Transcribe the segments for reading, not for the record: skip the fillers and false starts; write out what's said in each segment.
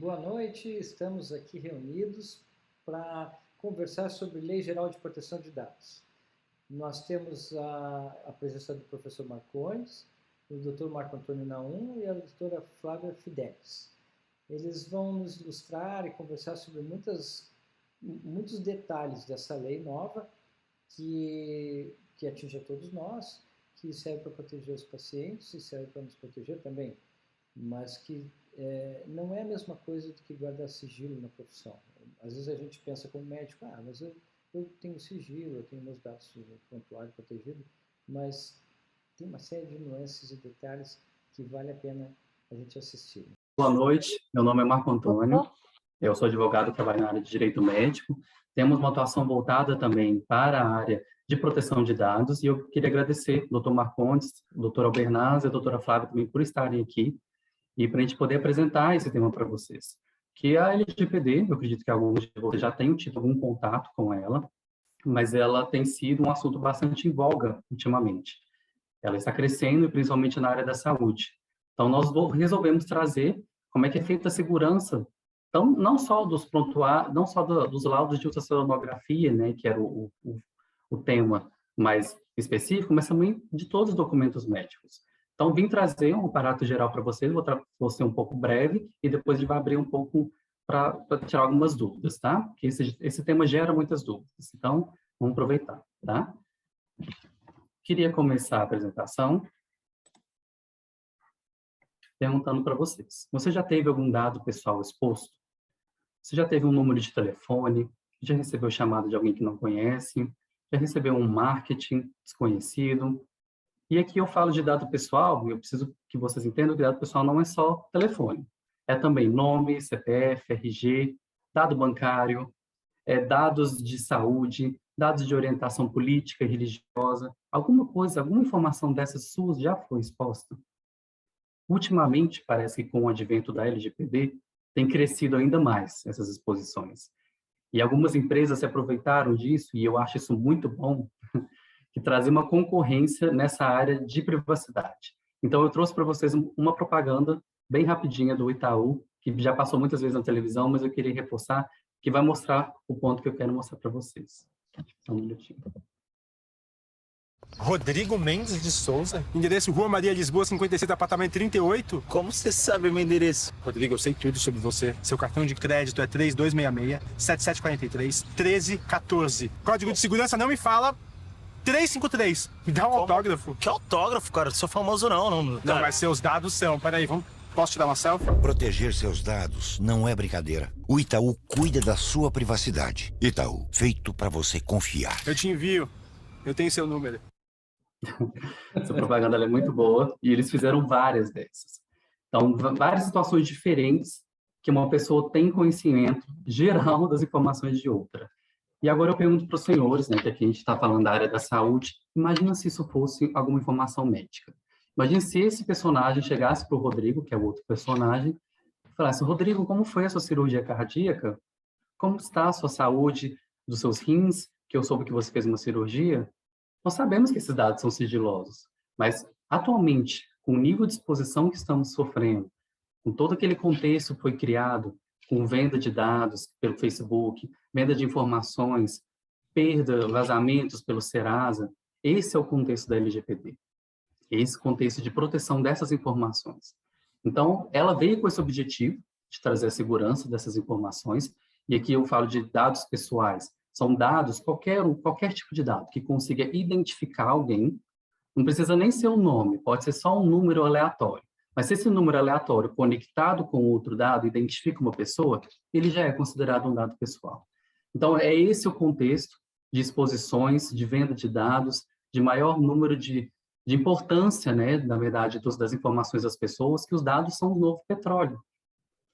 Boa noite, estamos aqui reunidos para conversar sobre Lei Geral de Proteção de Dados. Nós temos a presença do professor Marcondes, o Dr. Marco Antônio Naum e a doutora Flávia Fidelis. Eles vão nos ilustrar e conversar sobre muitos detalhes dessa lei nova que atinge a todos nós, que serve para proteger os pacientes e serve para nos proteger também, mas que não é a mesma coisa do que guardar sigilo na profissão. Às vezes a gente pensa como médico, mas eu tenho sigilo, eu tenho meus dados no prontuário protegido, mas tem uma série de nuances e detalhes que vale a pena a gente assistir. Boa noite, meu nome é Marco Antônio, eu sou advogado, trabalho na área de direito médico, temos uma atuação voltada também para a área de proteção de dados, e eu queria agradecer ao Dr. Marcondes, ao Dr. Albernaz e à doutora Flávia também por estarem aqui, e para a gente poder apresentar esse tema para vocês. Que a LGPD, eu acredito que alguns de vocês já tenham tido algum contato com ela, mas ela tem sido um assunto bastante em voga ultimamente. Ela está crescendo, principalmente na área da saúde. Então, nós resolvemos trazer como é que é feita a segurança, então, não só dos prontuários, não só dos laudos de ultrassonografia, né, que era o tema mais específico, mas também de todos os documentos médicos. Então, vim trazer um aparato geral para vocês, vou ser um pouco breve, e depois a gente vai abrir um pouco para tirar algumas dúvidas, tá? Porque esse tema gera muitas dúvidas. Então, vamos aproveitar, tá? Queria começar a apresentação perguntando para vocês. Você já teve algum dado pessoal exposto? Você já teve um número de telefone? Já recebeu chamada de alguém que não conhece? Já recebeu um marketing desconhecido? E aqui eu falo de dado pessoal, e eu preciso que vocês entendam que dado pessoal não é só telefone. É também nome, CPF, RG, dado bancário, dados de saúde, dados de orientação política e religiosa. Alguma coisa, alguma informação dessas suas já foi exposta? Ultimamente, parece que com o advento da LGPD, tem crescido ainda mais essas exposições. E algumas empresas se aproveitaram disso, e eu acho isso muito bom, que trazer uma concorrência nessa área de privacidade. Então, eu trouxe para vocês uma propaganda bem rapidinha do Itaú, que já passou muitas vezes na televisão, mas eu queria reforçar, que vai mostrar o ponto que eu quero mostrar para vocês. Só um minutinho. Rodrigo Mendes de Souza, endereço Rua Maria Lisboa, 56, apartamento 38. Como você sabe o meu endereço? Rodrigo, eu sei tudo sobre você. Seu cartão de crédito é 3266-7743-1314. Código de segurança não me fala 353. Me dá um autógrafo. Que autógrafo, cara? Eu sou famoso não. Não, mas seus dados são. Peraí, posso tirar uma selfie? Proteger seus dados não é brincadeira. O Itaú cuida da sua privacidade. Itaú, feito para você confiar. Eu te envio. Eu tenho seu número. Essa propaganda é muito boa e eles fizeram várias dessas. Então, várias situações diferentes que uma pessoa tem conhecimento geral das informações de outra. E agora eu pergunto para os senhores, né, que aqui a gente está falando da área da saúde, imagina se isso fosse alguma informação médica. Imagina se esse personagem chegasse para o Rodrigo, que é o outro personagem, e falasse: Rodrigo, como foi a sua cirurgia cardíaca? Como está a sua saúde dos seus rins, que eu soube que você fez uma cirurgia? Nós sabemos que esses dados são sigilosos, mas atualmente, com o nível de exposição que estamos sofrendo, com todo aquele contexto que foi criado, com venda de dados pelo Facebook, venda de informações, perda, vazamentos pelo Serasa, esse é o contexto da LGPD, esse contexto de proteção dessas informações. Então, ela veio com esse objetivo de trazer a segurança dessas informações, e aqui eu falo de dados pessoais. São dados, qualquer tipo de dado que consiga identificar alguém, não precisa nem ser um nome, pode ser só um número aleatório. Mas se esse número aleatório conectado com outro dado identifica uma pessoa, ele já é considerado um dado pessoal. Então, é esse o contexto de exposições, de venda de dados, de maior número de importância, né, na verdade, das informações das pessoas, que os dados são o novo petróleo.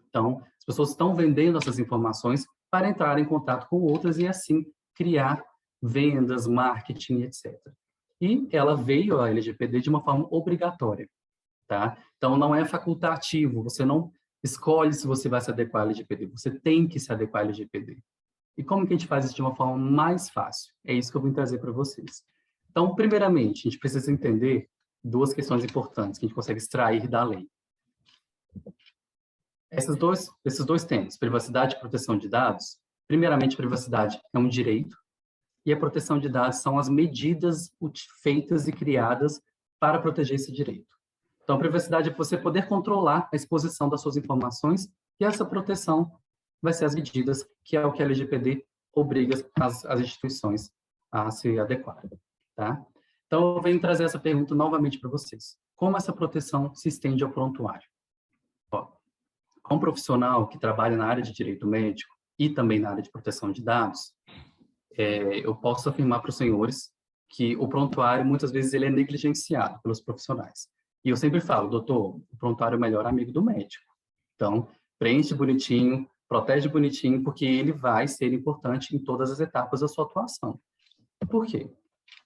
Então, as pessoas estão vendendo essas informações para entrar em contato com outras e, assim, criar vendas, marketing, etc. E ela veio, a LGPD, de uma forma obrigatória, tá? Então, não é facultativo, você não escolhe se você vai se adequar à LGPD, você tem que se adequar à LGPD. E como que a gente faz isso de uma forma mais fácil? É isso que eu vim trazer para vocês. Então, primeiramente, a gente precisa entender duas questões importantes que a gente consegue extrair da lei. Esses dois temas, privacidade e proteção de dados, primeiramente, privacidade é um direito, e a proteção de dados são as medidas feitas e criadas para proteger esse direito. Então, a privacidade é você poder controlar a exposição das suas informações, e essa proteção vai ser as medidas, que é o que a LGPD obriga as instituições a se adequar. Tá? Então, eu venho trazer essa pergunta novamente para vocês. Como essa proteção se estende ao prontuário? Como profissional que trabalha na área de direito médico e também na área de proteção de dados, eu posso afirmar para os senhores que o prontuário, muitas vezes, ele é negligenciado pelos profissionais. E eu sempre falo, doutor, o prontuário é o melhor amigo do médico. Então, preenche bonitinho, protege bonitinho, porque ele vai ser importante em todas as etapas da sua atuação. Por quê?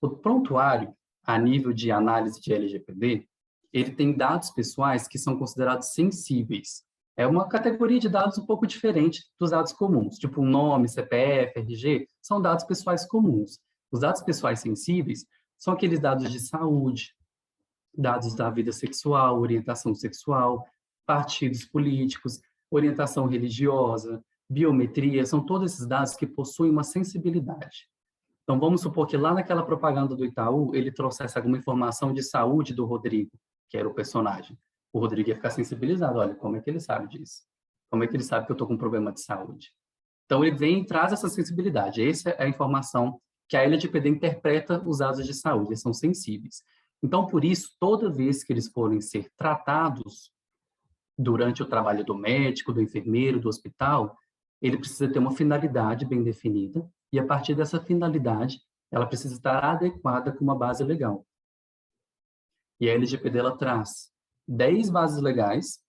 O prontuário, a nível de análise de LGPD, ele tem dados pessoais que são considerados sensíveis. É uma categoria de dados um pouco diferente dos dados comuns, tipo nome, CPF, RG, são dados pessoais comuns. Os dados pessoais sensíveis são aqueles dados de saúde, dados da vida sexual, orientação sexual, partidos políticos, orientação religiosa, biometria, são todos esses dados que possuem uma sensibilidade. Então, vamos supor que lá naquela propaganda do Itaú, ele trouxesse alguma informação de saúde do Rodrigo, que era o personagem. O Rodrigo ia ficar sensibilizado. Olha, como é que ele sabe disso? Como é que ele sabe que eu estou com um problema de saúde? Então, ele vem e traz essa sensibilidade. Essa é a informação que a LGPD interpreta os dados de saúde, eles são sensíveis. Então, por isso, toda vez que eles forem ser tratados durante o trabalho do médico, do enfermeiro, do hospital, ele precisa ter uma finalidade bem definida, e a partir dessa finalidade, ela precisa estar adequada com uma base legal. E a LGPD, ela traz 10 bases legais,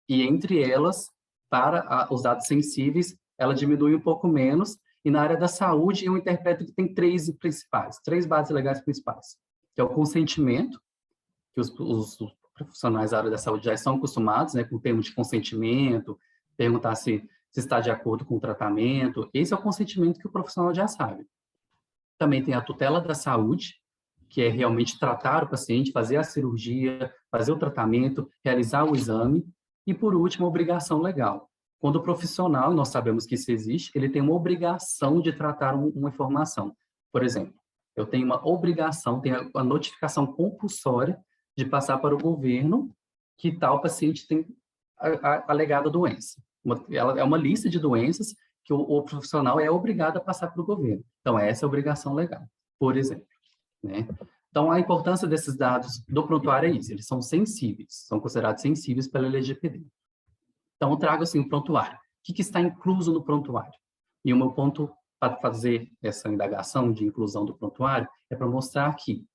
e entre elas, para os dados sensíveis, ela diminui um pouco menos, e na área da saúde, eu interpreto que tem 3 principais, 3 bases legais principais, que é o consentimento, que os profissionais da área da saúde já estão acostumados, né, com o termo de consentimento, perguntar se está de acordo com o tratamento. Esse é o consentimento que o profissional já sabe. Também tem a tutela da saúde, que é realmente tratar o paciente, fazer a cirurgia, fazer o tratamento, realizar o exame. E, por último, a obrigação legal. Quando o profissional, nós sabemos que isso existe, ele tem uma obrigação de tratar uma informação. Por exemplo, eu tenho uma obrigação, tenho a notificação compulsória de passar para o governo que tal paciente tem a alegada doença. Ela é uma lista de doenças que o profissional é obrigado a passar para o governo. Então, essa é a obrigação legal, por exemplo. Né? Então, a importância desses dados do prontuário é isso, eles são sensíveis, são considerados sensíveis pela LGPD. Então, eu trago assim o prontuário. O que está incluso no prontuário? E o meu ponto para fazer essa indagação de inclusão do prontuário é para mostrar que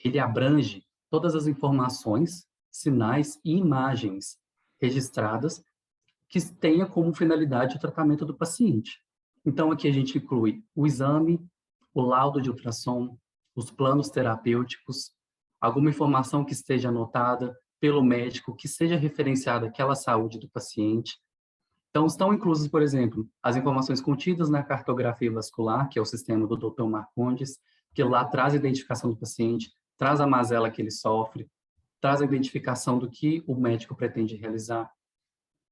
ele abrange todas as informações, sinais e imagens registradas que tenha como finalidade o tratamento do paciente. Então, aqui a gente inclui o exame, o laudo de ultrassom, os planos terapêuticos, alguma informação que esteja anotada pelo médico, que seja referenciada àquela saúde do paciente. Então, estão inclusos, por exemplo, as informações contidas na cartografia vascular, que é o sistema do Dr. Marcondes, que lá traz a identificação do paciente, traz a mazela que ele sofre, traz a identificação do que o médico pretende realizar.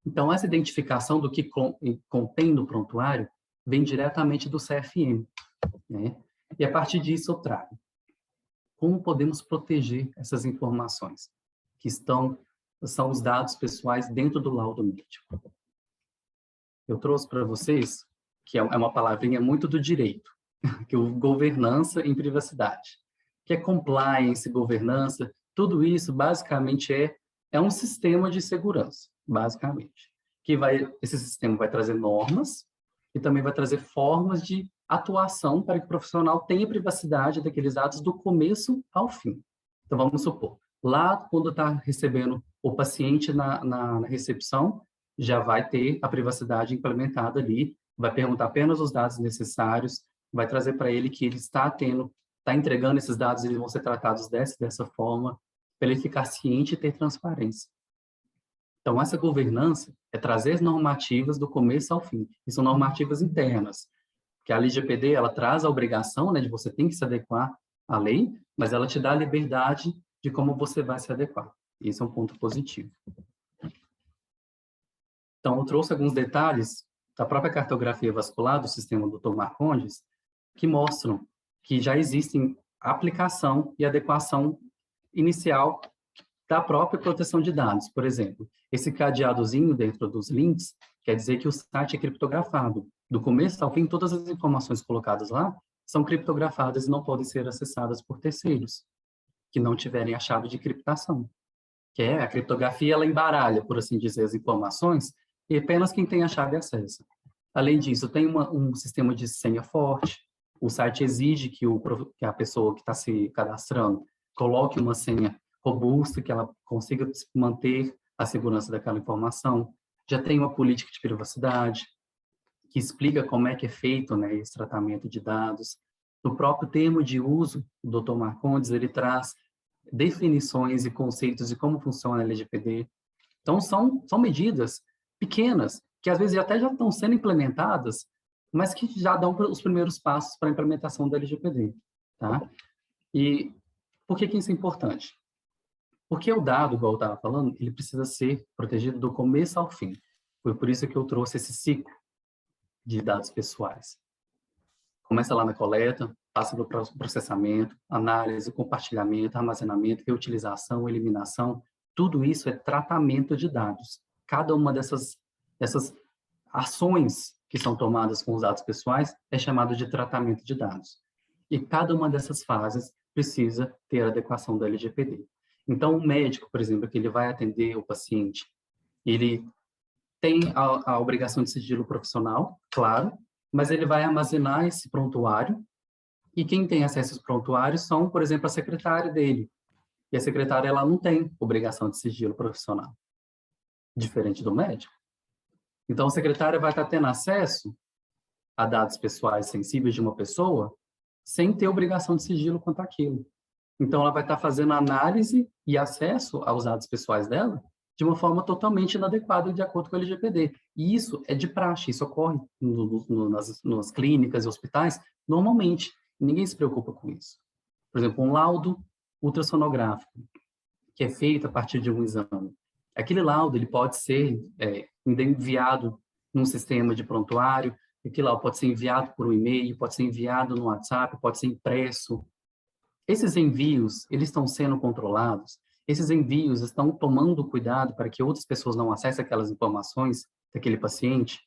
Então, essa identificação do que contém no prontuário vem diretamente do CFM, né? E a partir disso eu trago como podemos proteger essas informações que são os dados pessoais dentro do laudo médico. Eu trouxe para vocês, que é uma palavrinha muito do direito, que é o governança em privacidade, que é compliance, governança, tudo isso basicamente é um sistema de segurança, basicamente. Esse sistema vai trazer normas e também vai trazer formas de atuação para que o profissional tenha privacidade daqueles dados do começo ao fim. Então, vamos supor, lá quando está recebendo o paciente na recepção, já vai ter a privacidade implementada ali, vai perguntar apenas os dados necessários, vai trazer para ele que ele está entregando esses dados, eles vão ser tratados dessa forma, para ele ficar ciente e ter transparência. Então, essa governança é trazer normativas do começo ao fim. E são normativas internas, que a LGPD, ela traz a obrigação, né, de você tem que se adequar à lei, mas ela te dá a liberdade de como você vai se adequar. Esse é um ponto positivo. Então, eu trouxe alguns detalhes da própria cartografia vascular do sistema Dr. Marcondes, que mostram que já existem aplicação e adequação inicial da própria proteção de dados. Por exemplo, esse cadeadozinho dentro dos links quer dizer que o site é criptografado. Do começo ao fim, todas as informações colocadas lá são criptografadas e não podem ser acessadas por terceiros que não tiverem a chave de criptação. Que é a criptografia, ela embaralha, por assim dizer, as informações e apenas quem tem a chave acessa. Além disso, tem um sistema de senha forte. O site exige que a pessoa que está se cadastrando coloque uma senha robusta, que ela consiga manter a segurança daquela informação. Já tem uma política de privacidade, que explica como é que é feito, né, esse tratamento de dados. No próprio termo de uso, o Dr. Marcondes, ele traz definições e conceitos de como funciona a LGPD. Então, são medidas pequenas, que às vezes até já estão sendo implementadas, mas que já dão os primeiros passos para a implementação da LGPD. Tá? E por que isso é importante? Porque o dado, igual eu estava falando, ele precisa ser protegido do começo ao fim. Foi por isso que eu trouxe esse ciclo de dados pessoais. Começa lá na coleta, passa pelo processamento, análise, compartilhamento, armazenamento, reutilização, eliminação. Tudo isso é tratamento de dados. Cada uma dessas ações que são tomadas com os dados pessoais é chamado de tratamento de dados. E cada uma dessas fases precisa ter a adequação da LGPD. Então, o médico, por exemplo, que ele vai atender o paciente, ele tem a obrigação de sigilo profissional, claro, mas ele vai armazenar esse prontuário, e quem tem acesso aos prontuários são, por exemplo, a secretária dele. E a secretária, ela não tem obrigação de sigilo profissional, diferente do médico. Então, a secretária vai estar tendo acesso a dados pessoais sensíveis de uma pessoa sem ter obrigação de sigilo quanto àquilo. Então, ela vai estar fazendo análise e acesso aos dados pessoais dela de uma forma totalmente inadequada de acordo com a LGPD. E isso é de praxe, isso ocorre nas clínicas e hospitais normalmente. Ninguém se preocupa com isso. Por exemplo, um laudo ultrassonográfico, que é feito a partir de um exame. Aquele laudo ele pode ser enviado num sistema de prontuário, aquele laudo pode ser enviado por um e-mail, pode ser enviado no WhatsApp, pode ser impresso. Esses envios, eles estão sendo controlados, esses envios estão tomando cuidado para que outras pessoas não acessem aquelas informações daquele paciente.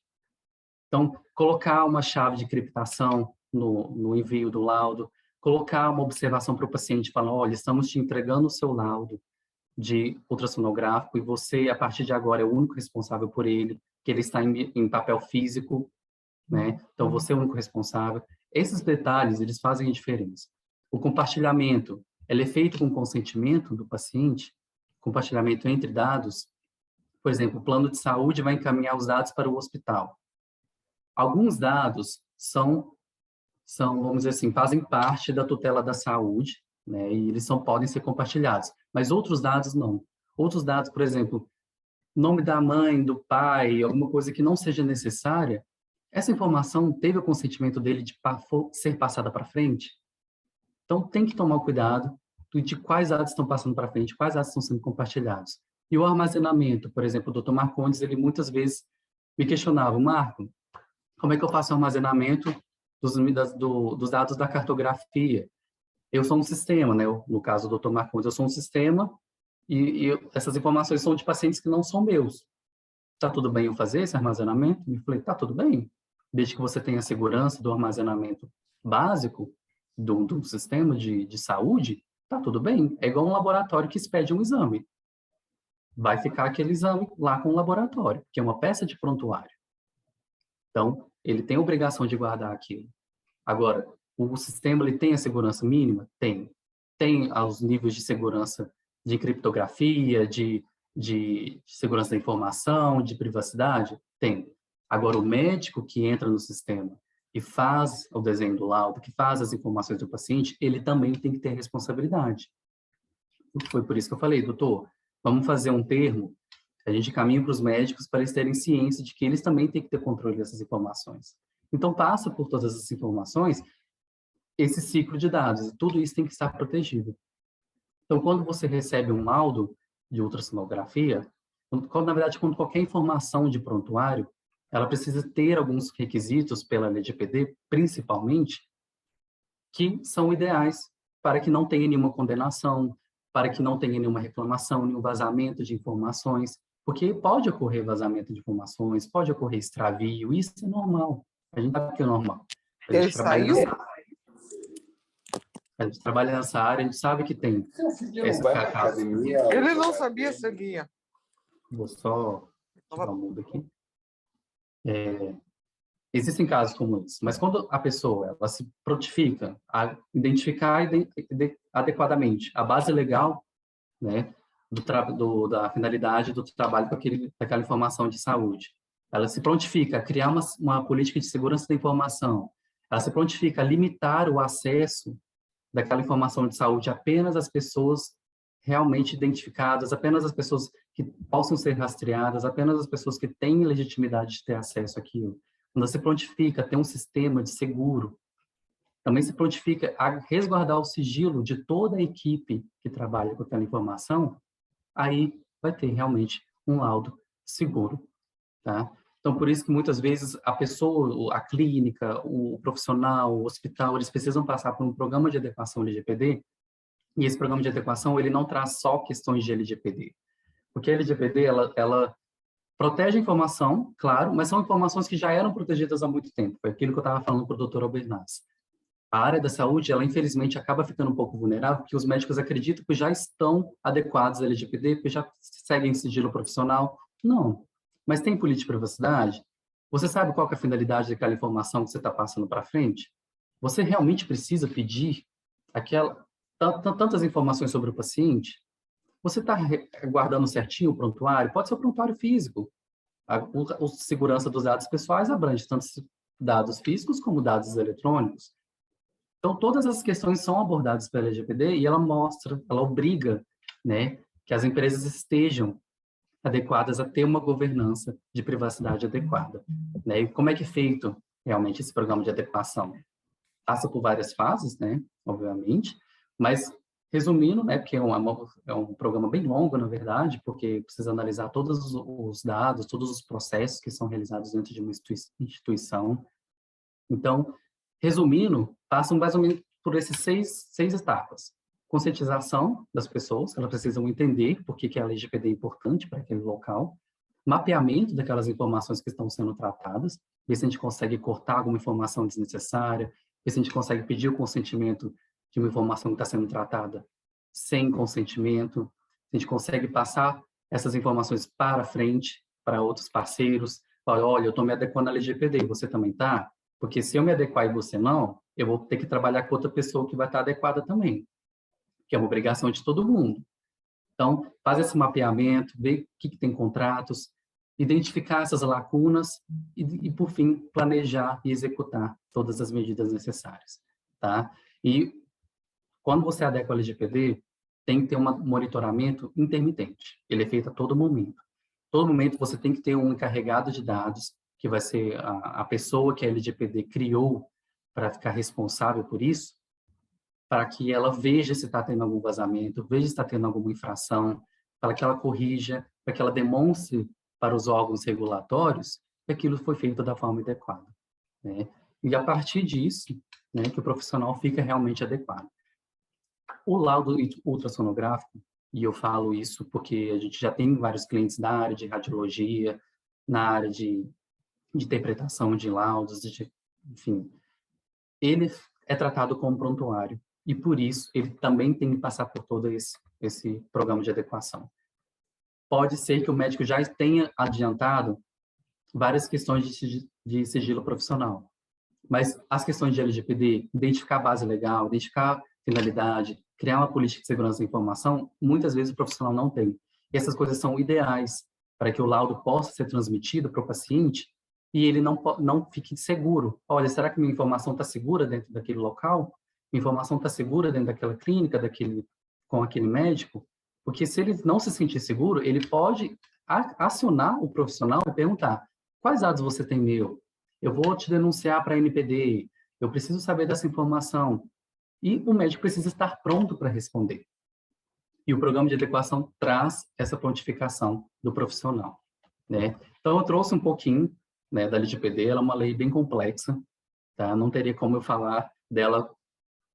Então, colocar uma chave de criptação no envio do laudo, colocar uma observação para o paciente, falar, olha, estamos te entregando o seu laudo de ultrassonográfico e você, a partir de agora, é o único responsável por ele, que ele está em papel físico, né? Então, você é o único responsável. Esses detalhes, eles fazem a diferença. O compartilhamento, ele é feito com consentimento do paciente, compartilhamento entre dados. Por exemplo, o plano de saúde vai encaminhar os dados para o hospital. Alguns dados são, vamos dizer assim, fazem parte da tutela da saúde, né, e eles podem ser compartilhados, mas outros dados não. Outros dados, por exemplo, nome da mãe, do pai, alguma coisa que não seja necessária, essa informação teve o consentimento dele de ser passada para frente? Então, tem que tomar cuidado de quais dados estão passando para frente, quais dados estão sendo compartilhados. E o armazenamento, por exemplo, o Dr. Marcondes, ele muitas vezes me questionava, Marco, como é que eu faço o armazenamento dos dados da cartografia? Eu sou um sistema, né? No caso do Dr. Marcondes, eu sou um sistema e essas informações são de pacientes que não são meus. Tá tudo bem eu fazer esse armazenamento? Eu falei, tá tudo bem, desde que você tenha segurança do armazenamento básico do sistema de saúde, tá tudo bem. É igual um laboratório que expede um exame. Vai ficar aquele exame lá com o laboratório, que é uma peça de prontuário. Então, ele tem a obrigação de guardar aquilo. Agora, o sistema ele tem a segurança mínima? Tem. Tem os níveis de segurança de criptografia, de segurança da informação, de privacidade? Tem. Agora, o médico que entra no sistema e faz o desenho do laudo, que faz as informações do paciente, ele também tem que ter responsabilidade. Foi por isso que eu falei, doutor, vamos fazer um termo, a gente caminha para os médicos para eles terem ciência de que eles também têm que ter controle dessas informações. Então, passa por todas essas informações esse ciclo de dados, e tudo isso tem que estar protegido. Então, quando você recebe um laudo de ultrassonografia, na verdade, quando qualquer informação de prontuário, ela precisa ter alguns requisitos pela LGPD, principalmente, que são ideais para que não tenha nenhuma condenação, para que não tenha nenhuma reclamação, nenhum vazamento de informações, porque pode ocorrer vazamento de informações, pode ocorrer extravio, isso é normal. A gente sabe que é normal. Ele saiu? A gente trabalha nessa área, a gente sabe que tem essa casa. Ele não sabia, sabia. Vou só tirar o mudo aqui. Existem casos como esse, mas quando a pessoa ela se prontifica a identificar adequadamente a base legal, né, da finalidade do trabalho com daquela informação de saúde, ela se prontifica a criar uma política de segurança da informação, ela se prontifica a limitar o acesso daquela informação de saúde apenas às pessoas realmente identificadas, apenas as pessoas que possam ser rastreadas, apenas as pessoas que têm legitimidade de ter acesso àquilo. Quando se prontifica a ter um sistema de seguro, também se prontifica a resguardar o sigilo de toda a equipe que trabalha com aquela informação, aí vai ter realmente um laudo seguro, tá? Então, por isso que muitas vezes a pessoa, a clínica, o profissional, o hospital, eles precisam passar por um programa de adequação LGPD, e esse programa de adequação, ele não traz só questões de LGPD, porque a LGPD, ela protege a informação, claro, mas são informações que já eram protegidas há muito tempo. Foi aquilo que eu estava falando para o Dr. Albernaz. A área da saúde, ela infelizmente acaba ficando um pouco vulnerável, porque os médicos acreditam que já estão adequados à LGPD, porque já seguem sigilo profissional. Não. Mas tem política de privacidade? Você sabe qual que é a finalidade daquela informação que você está passando para frente? Você realmente precisa pedir tantas informações sobre o paciente? Você está guardando certinho o prontuário? Pode ser o prontuário físico. A segurança dos dados pessoais abrange tanto dados físicos como dados eletrônicos. Então, todas as questões são abordadas pela LGPD e ela obriga, né, que as empresas estejam adequadas a ter uma governança de privacidade adequada, né? E como é que é feito realmente esse programa de adequação? Passa por várias fases, né, obviamente, mas resumindo, né, porque é um programa bem longo, na verdade, porque precisa analisar todos os dados, todos os processos que são realizados dentro de uma instituição. Então, resumindo, passam mais ou menos por esses seis etapas. Conscientização das pessoas, elas precisam entender por que a LGPD é importante para aquele local. Mapeamento daquelas informações que estão sendo tratadas, ver se a gente consegue cortar alguma informação desnecessária, ver se a gente consegue pedir o consentimento de uma informação que está sendo tratada sem consentimento, a gente consegue passar essas informações para frente, para outros parceiros, falar, olha, eu estou me adequando à LGPD, você também está? Porque se eu me adequar e você não, eu vou ter que trabalhar com outra pessoa que vai estar adequada também, que é uma obrigação de todo mundo. Então, faz esse mapeamento, vê o que tem contratos, identificar essas lacunas e, por fim, planejar e executar todas as medidas necessárias, tá? E quando você adequa ao LGPD, tem que ter um monitoramento intermitente. Ele é feito a todo momento. Todo momento você tem que ter um encarregado de dados, que vai ser a pessoa que a LGPD criou para ficar responsável por isso, para que ela veja se está tendo algum vazamento, veja se está tendo alguma infração, para que ela corrija, para que ela demonstre para os órgãos regulatórios que aquilo foi feito da forma adequada, né? E a partir disso, né, que o profissional fica realmente adequado. O laudo ultrassonográfico, e eu falo isso porque a gente já tem vários clientes da área de radiologia, na área de interpretação de laudos, enfim, ele é tratado como prontuário e, por isso, ele também tem que passar por todo esse programa de adequação. Pode ser que o médico já tenha adiantado várias questões de sigilo profissional, mas as questões de LGPD, identificar a base legal, identificar finalidade, criar uma política de segurança da informação, muitas vezes o profissional não tem. E essas coisas são ideais para que o laudo possa ser transmitido para o paciente e ele não fique seguro. Olha, será que minha informação está segura dentro daquele local? Minha informação está segura dentro daquela clínica, com aquele médico? Porque se ele não se sentir seguro, ele pode acionar o profissional e perguntar: quais dados você tem meu? Eu vou te denunciar para a NPD, eu preciso saber dessa informação. E o médico precisa estar pronto para responder. E o programa de adequação traz essa prontificação do profissional, né? Então, eu trouxe um pouquinho, né, da LGPD. Ela é uma lei bem complexa, tá? Não teria como eu falar dela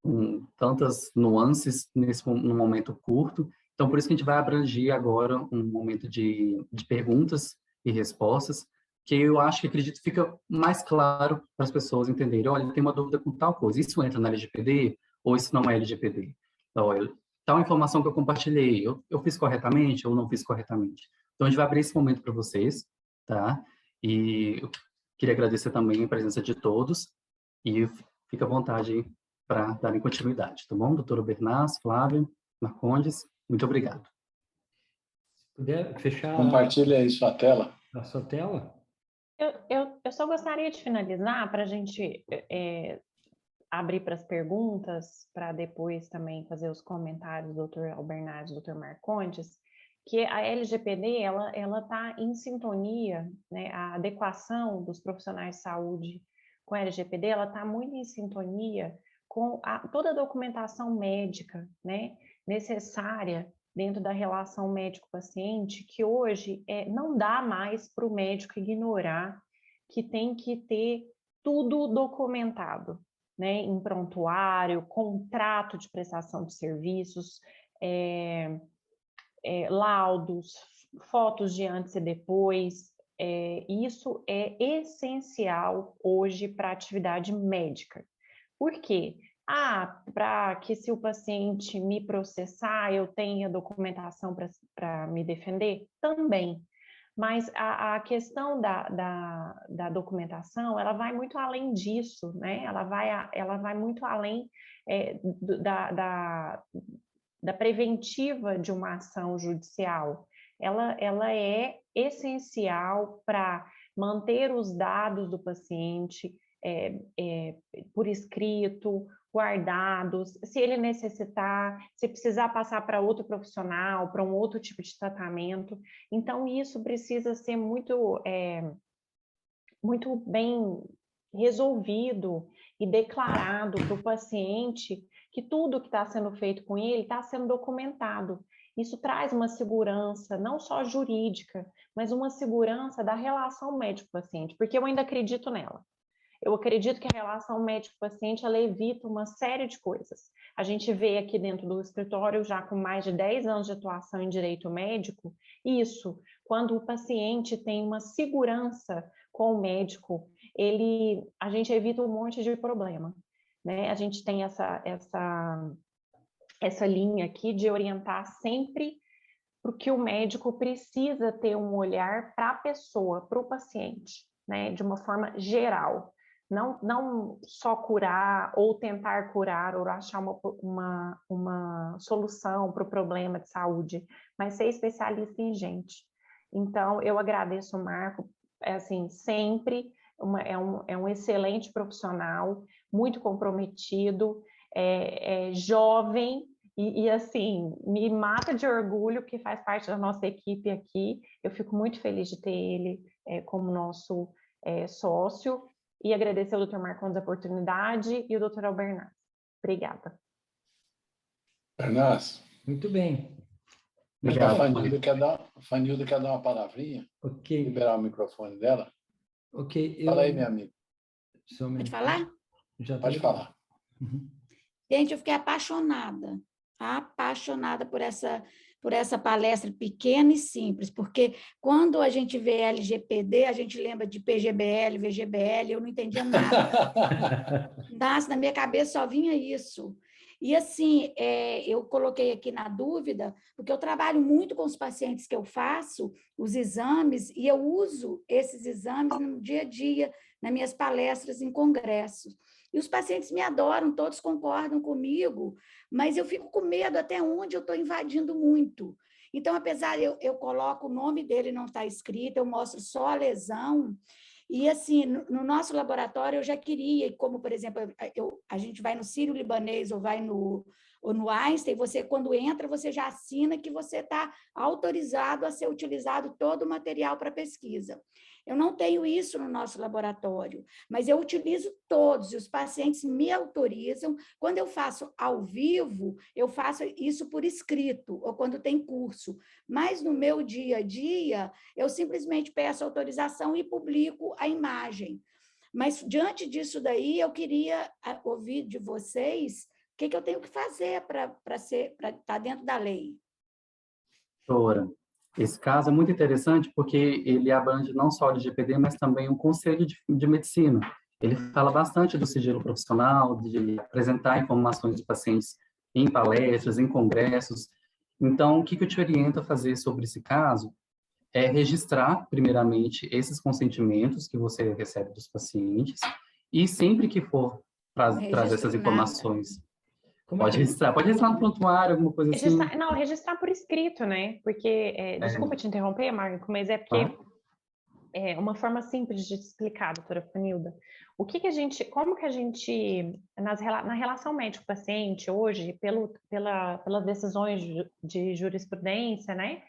com tantas nuances num momento curto. Então, por isso que a gente vai abranger agora um momento de perguntas e respostas, que eu acho que, acredito, fica mais claro para as pessoas entenderem. Olha, tem uma dúvida com tal coisa, isso entra na LGPD ou isso não é LGPD? Olha, tal informação que eu compartilhei, eu fiz corretamente ou não fiz corretamente? Então, a gente vai abrir esse momento para vocês, tá? E eu queria agradecer também a presença de todos e fica à vontade aí para darem continuidade, tá bom? Doutora Bernas, Flávio, Marcondes, muito obrigado. Se puder fechar Compartilha aí sua tela. a sua tela. Eu só gostaria de finalizar para a gente abrir para as perguntas, para depois também fazer os comentários do Dr. Albernaz e do Dr. Marcondes, que a LGPD ela está em sintonia, né? A adequação dos profissionais de saúde com a LGPD ela está muito em sintonia com toda a documentação médica, né, necessária dentro da relação médico-paciente, que hoje não dá mais para o médico ignorar que tem que ter tudo documentado, né, em prontuário, contrato de prestação de serviços, laudos, fotos de antes e depois. Isso é essencial hoje para a atividade médica. Por quê? Para que se o paciente me processar, eu tenha documentação para me defender? Também. Mas a questão da documentação, ela vai muito além disso, né? Ela vai muito além da preventiva de uma ação judicial. Ela é essencial para manter os dados do paciente por escrito, guardados, se ele necessitar, se precisar passar para outro profissional, para um outro tipo de tratamento. Então, isso precisa ser muito bem resolvido e declarado para o paciente que tudo que está sendo feito com ele está sendo documentado. Isso traz uma segurança, não só jurídica, mas uma segurança da relação médico-paciente, porque eu ainda acredito nela. Eu acredito que a relação médico-paciente ela evita uma série de coisas. A gente vê aqui dentro do escritório, já com mais de 10 anos de atuação em direito médico, isso, quando o paciente tem uma segurança com o médico, a gente evita um monte de problema, né? A gente tem essa linha aqui de orientar sempre porque o médico precisa ter um olhar para a pessoa, para o paciente, né? De uma forma geral. Não só curar ou tentar curar ou achar uma solução para o problema de saúde, mas ser especialista em gente. Então, eu agradeço o Marco, assim, sempre, é um excelente profissional, muito comprometido, jovem, e assim, me mata de orgulho que faz parte da nossa equipe aqui. Eu fico muito feliz de ter ele como nosso sócio, e agradecer ao Dr. Marcondes a oportunidade e o Dr. Albernaz. Obrigada. Bernas. Muito bem. A Fanilda quer dar uma palavrinha? Ok. Liberar o microfone dela? Ok. Fala aí, minha amiga. Pode falar? Pode falar. Uhum. Gente, eu fiquei apaixonada por essa palestra pequena e simples, porque quando a gente vê LGPD, a gente lembra de PGBL, VGBL, eu não entendia nada. Na minha cabeça só vinha isso. E assim, eu coloquei aqui na dúvida, porque eu trabalho muito com os pacientes que eu faço, os exames, e eu uso esses exames no dia a dia, nas minhas palestras em congressos. E os pacientes me adoram, todos concordam comigo, mas eu fico com medo até onde eu estou invadindo muito. Então, apesar de eu coloco o nome dele, não está escrito, eu mostro só a lesão. E, assim, no nosso laboratório, eu já queria, como, por exemplo, a gente vai no Sírio-Libanês ou vai no Einstein, você, quando entra, você já assina que você está autorizado a ser utilizado todo o material para pesquisa. Eu não tenho isso no nosso laboratório, mas eu utilizo todos, e os pacientes me autorizam. Quando eu faço ao vivo, eu faço isso por escrito, ou quando tem curso. Mas no meu dia a dia, eu simplesmente peço autorização e publico a imagem. Mas, diante disso daí, eu queria ouvir de vocês o que eu tenho que fazer para estar dentro da lei. Doutora, esse caso é muito interessante porque ele abrange não só o LGPD, mas também o Conselho de Medicina. Ele fala bastante do sigilo profissional, de apresentar informações dos pacientes em palestras, em congressos. Então, o que eu te oriento a fazer sobre esse caso é registrar, primeiramente, esses consentimentos que você recebe dos pacientes e sempre que for trazer essas informações, pode registrar no prontuário, alguma coisa assim. Registrar por escrito, né? Porque, desculpa te interromper, Marco, mas é porque é uma forma simples de explicar, doutora Fanilda. Como que a gente, na relação médico-paciente, hoje, pelas decisões de jurisprudência, né?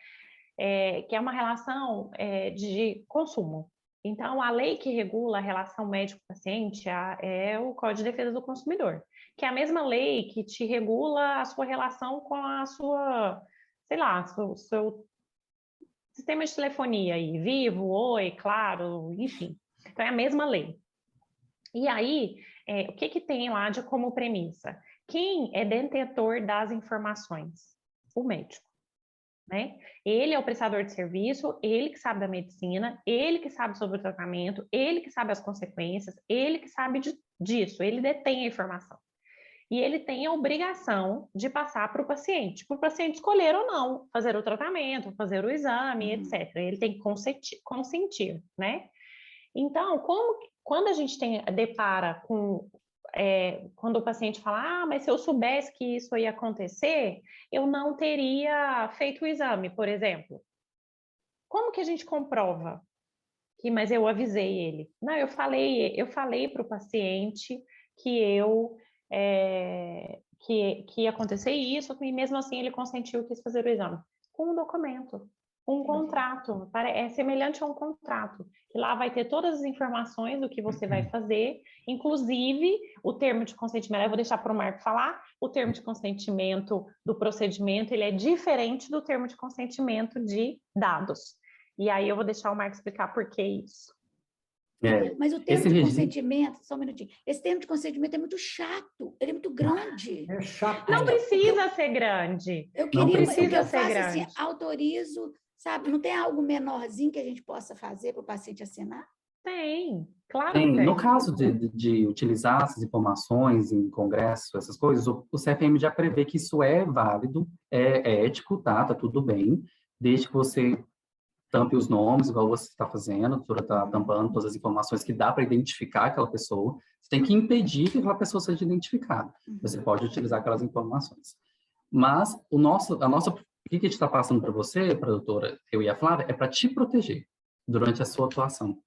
Que é uma relação de consumo. Então, a lei que regula a relação médico-paciente é o Código de Defesa do Consumidor, que é a mesma lei que te regula a sua relação com a sua, sei lá, seu sistema de telefonia aí, Vivo, Oi, Claro, enfim. Então, é a mesma lei. E aí, o que tem lá como premissa? Quem é detentor das informações? O médico. Né? Ele é o prestador de serviço, ele que sabe da medicina, ele que sabe sobre o tratamento, ele que sabe as consequências, ele que sabe disso, ele detém a informação. E ele tem a obrigação de passar para o paciente escolher ou não fazer o tratamento, fazer o exame, etc. Ele tem que consentir, né? Então, quando a gente depara com... quando o paciente fala, mas se eu soubesse que isso ia acontecer, eu não teria feito o exame, por exemplo. Como que a gente comprova? Mas eu avisei ele. Não, eu falei para o paciente que que ia acontecer isso, e mesmo assim ele consentiu, quis fazer o exame. Com um documento, um contrato, é semelhante a um contrato, que lá vai ter todas as informações do que você vai fazer, inclusive o termo de consentimento, eu vou deixar para o Marco falar, o termo de consentimento do procedimento, ele é diferente do termo de consentimento de dados. E aí eu vou deixar o Marco explicar por que isso. Mas o termo de consentimento, só um minutinho, esse termo de consentimento é muito chato, ele é muito grande. É chato. Não precisa ser grande. Eu queria que eu faça grande. Assim, autorizo, sabe? Não tem algo menorzinho que a gente possa fazer para o paciente assinar? Tem, claro tem. Que tem. No caso de utilizar essas informações em congresso, essas coisas, o CFM já prevê que isso é válido, é ético, tá tudo bem, desde que você tampe os nomes, igual você está fazendo, a doutora está tampando todas as informações que dá para identificar aquela pessoa. Você tem que impedir que aquela pessoa seja identificada. Você pode utilizar aquelas informações. Mas o que a gente está passando para você, para a doutora, eu e a Flávia, é para te proteger durante a sua atuação.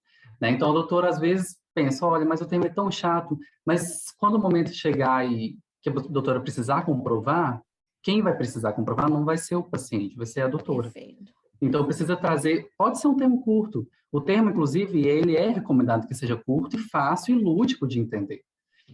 Né? Então, a doutora, às vezes, pensa, olha, mas o tema é tão chato, mas quando o momento chegar e que a doutora precisar comprovar, quem vai precisar comprovar não vai ser o paciente, vai ser a doutora. Perfeito. Então, precisa trazer, pode ser um termo curto. O termo, inclusive, ele é recomendado que seja curto e fácil e lúdico de entender.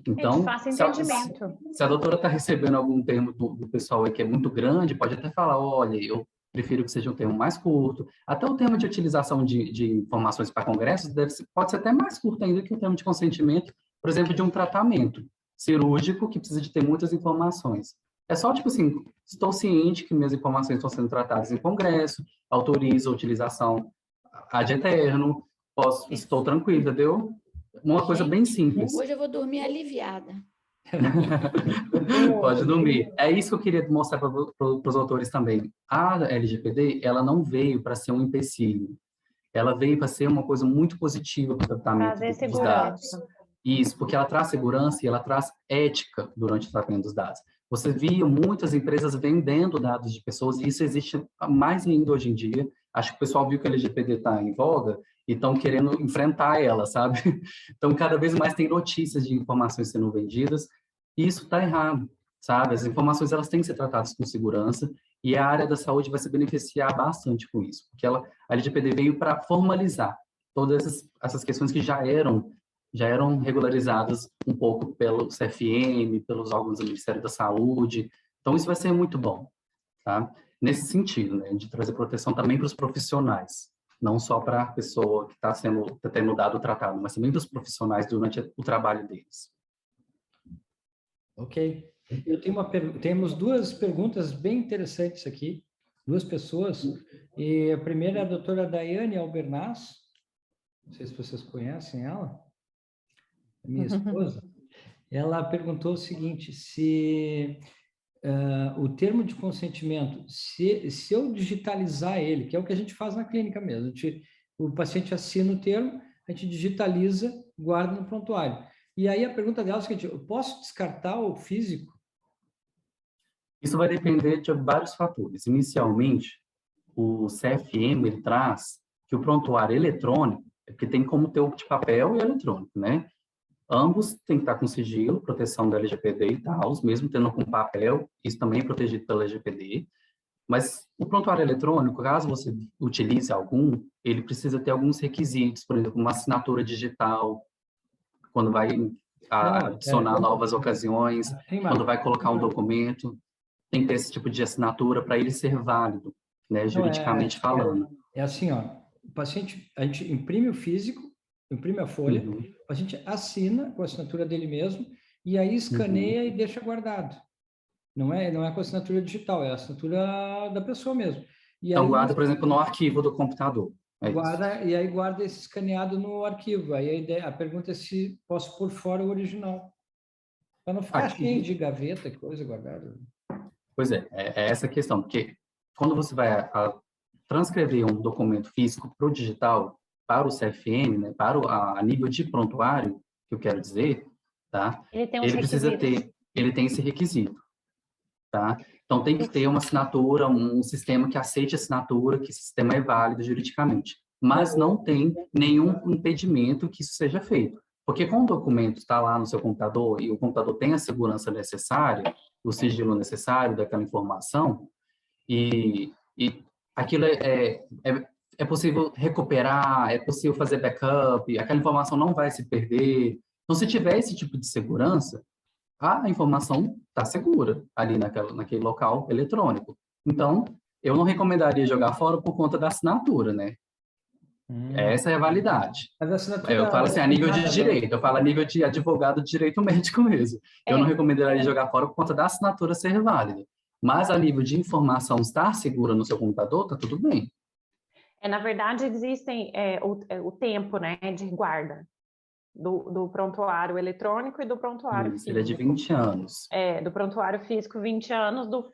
Então, fácil entendimento. Se a doutora está recebendo algum termo do pessoal aí que é muito grande, pode até falar, olha, eu prefiro que seja um termo mais curto. Até o termo de utilização de informações para congressos pode ser até mais curto ainda que o termo de consentimento, por exemplo, de um tratamento cirúrgico que precisa de ter muitas informações. É só, tipo assim, estou ciente que minhas informações estão sendo tratadas em congresso, autorizo a utilização ad eterno, estou tranquilo, entendeu? Uma coisa bem simples. Hoje eu vou dormir aliviada. Pode dormir. É isso que eu queria mostrar para os autores também. A LGPD, ela não veio para ser um empecilho. Ela veio para ser uma coisa muito positiva para o tratamento dos dados. Isso, porque ela traz segurança e ela traz ética durante o tratamento dos dados. Você via muitas empresas vendendo dados de pessoas, e isso existe mais ainda hoje em dia. Acho que o pessoal viu que a LGPD está em voga e estão querendo enfrentar ela, sabe? Então, cada vez mais tem notícias de informações sendo vendidas, e isso está errado, sabe? As informações, elas têm que ser tratadas com segurança, e a área da saúde vai se beneficiar bastante com isso, porque a LGPD veio para formalizar. todas essas questões que já eram regularizadas um pouco pelo CFM, pelos órgãos do Ministério da Saúde. Então, isso vai ser muito bom, tá? Nesse sentido, né, de trazer proteção também para os profissionais, não só para a pessoa que está tendo dado o tratado, mas também para os profissionais durante o trabalho deles. Ok. Temos duas perguntas bem interessantes aqui, duas pessoas. E a primeira é a doutora Daiane Albernaz. Não sei se vocês conhecem ela. Minha esposa. Ela perguntou o seguinte, se o termo de consentimento, se eu digitalizar ele, que é o que a gente faz na clínica mesmo, o paciente assina o termo, a gente digitaliza, guarda no prontuário. E aí a pergunta dela é a seguinte, eu posso descartar o físico? Isso vai depender de vários fatores. Inicialmente, o CFM ele traz que o prontuário eletrônico, porque tem como ter o de papel e eletrônico, né? Ambos têm que estar com sigilo, proteção da LGPD e tal, mesmo tendo com papel, isso também é protegido pela LGPD. Mas o prontuário eletrônico, caso você utilize algum, ele precisa ter alguns requisitos, por exemplo, uma assinatura digital, quando vai adicionar novas ocasiões, quando vai colocar um documento, tem que ter esse tipo de assinatura para ele ser válido, né, juridicamente falando. É assim, ó, o paciente, a gente imprime o físico, imprime a folha, o paciente assina com a assinatura dele mesmo, e aí escaneia e deixa guardado. Não é com a assinatura digital, é a assinatura da pessoa mesmo. E então, aí, guarda, por exemplo, no arquivo do computador. E aí guarda esse escaneado no arquivo. Aí a pergunta é se posso pôr fora o original. Para não ficar cheio de gaveta, coisa guardada. Pois é essa a questão, porque quando você vai transcrever um documento físico para o digital, para o CFM, né, a nível de prontuário, que eu quero dizer, tá? Ele precisa ter, ele tem esse requisito, tá? Então tem que ter uma assinatura, um sistema que aceite a assinatura, que esse sistema é válido juridicamente. Mas não tem nenhum impedimento que isso seja feito. Porque quando o documento está lá no seu computador e o computador tem a segurança necessária, o sigilo necessário daquela informação, e aquilo é possível recuperar, é possível fazer backup, aquela informação não vai se perder. Então, se tiver esse tipo de segurança, a informação está segura ali naquele local eletrônico. Então, eu não recomendaria jogar fora por conta da assinatura, né? Essa é a validade. Mas a assinatura eu falo assim, a nível de direito, eu falo a nível de advogado de direito médico mesmo. Eu não recomendaria jogar fora por conta da assinatura ser válida. Mas a nível de informação estar segura no seu computador, tá tudo bem. Na verdade, existem o tempo, né, de guarda do prontuário eletrônico e do prontuário físico. Ele é de 20 anos. Do prontuário físico, 20 anos, do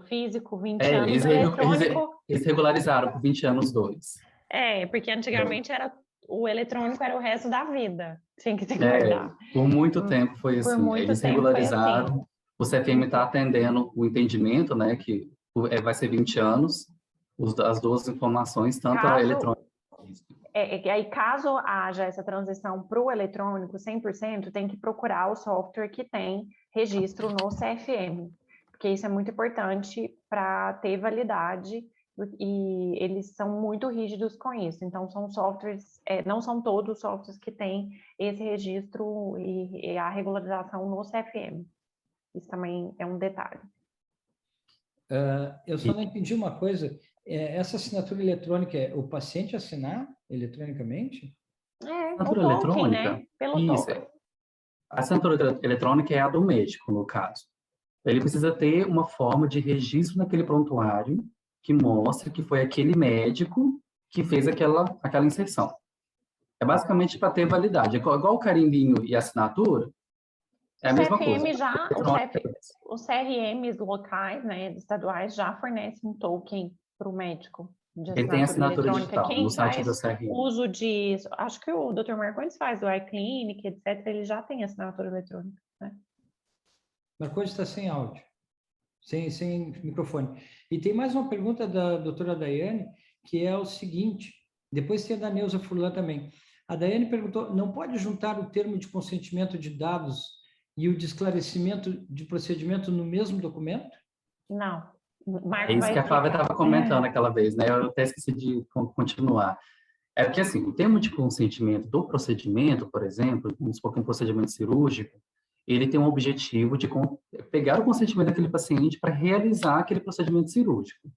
físico, 20 anos, do eletrônico... Eles regularizaram por 20 anos 2. Porque antigamente o eletrônico era o resto da vida, tinha que se guardar. Por muito tempo foi assim, eles regularizaram, assim. O CFM está atendendo o entendimento, né, que vai ser 20 anos, as duas informações, tanto a eletrônica. Aí, caso haja essa transição para o eletrônico 100%, tem que procurar o software que tem registro no CFM, porque isso é muito importante para ter validade, e eles são muito rígidos com isso. Então, são softwares, não são todos os softwares que têm esse registro e a regularização no CFM. Isso também é um detalhe. Eu só não entendi uma coisa. Essa assinatura eletrônica é o paciente assinar eletronicamente? Assinatura eletrônica? Né? Pelo token. A assinatura eletrônica é a do médico, no caso. Ele precisa ter uma forma de registro naquele prontuário que mostre que foi aquele médico que fez aquela inserção. É basicamente para ter validade. Igual o carimbinho e a assinatura, é a mesma coisa. Os CRMs locais, né, estaduais, já fornecem um token para o médico. Ele tem assinatura digital no site da CRM. Uso de, acho que o Dr. Marcondes faz, o iClinic, etc., ele já tem assinatura eletrônica. Né? Marcondes está sem áudio, sem microfone. E tem mais uma pergunta da doutora Daiane, que é o seguinte, depois tem a da Neuza Furlan também. A Daiane perguntou, não pode juntar o termo de consentimento de dados e o de esclarecimento de procedimento no mesmo documento? Não. É isso que a Flávia estava comentando aquela vez, né? Eu até esqueci de continuar. É porque, assim, o termo de consentimento do procedimento, por exemplo, vamos supor que um procedimento cirúrgico, ele tem um objetivo de pegar o consentimento daquele paciente para realizar aquele procedimento cirúrgico.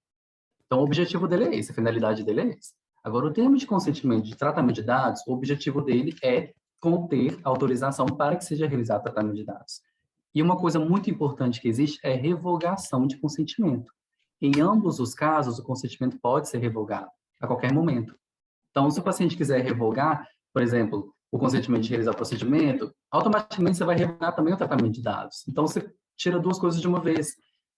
Então, o objetivo dele é esse, a finalidade dele é esse. Agora, o termo de consentimento de tratamento de dados, o objetivo dele é conter autorização para que seja realizado o tratamento de dados. E uma coisa muito importante que existe é revogação de consentimento. Em ambos os casos, o consentimento pode ser revogado a qualquer momento. Então, se o paciente quiser revogar, por exemplo, o consentimento de realizar o procedimento, automaticamente você vai revogar também o tratamento de dados. Então, você tira duas coisas de uma vez.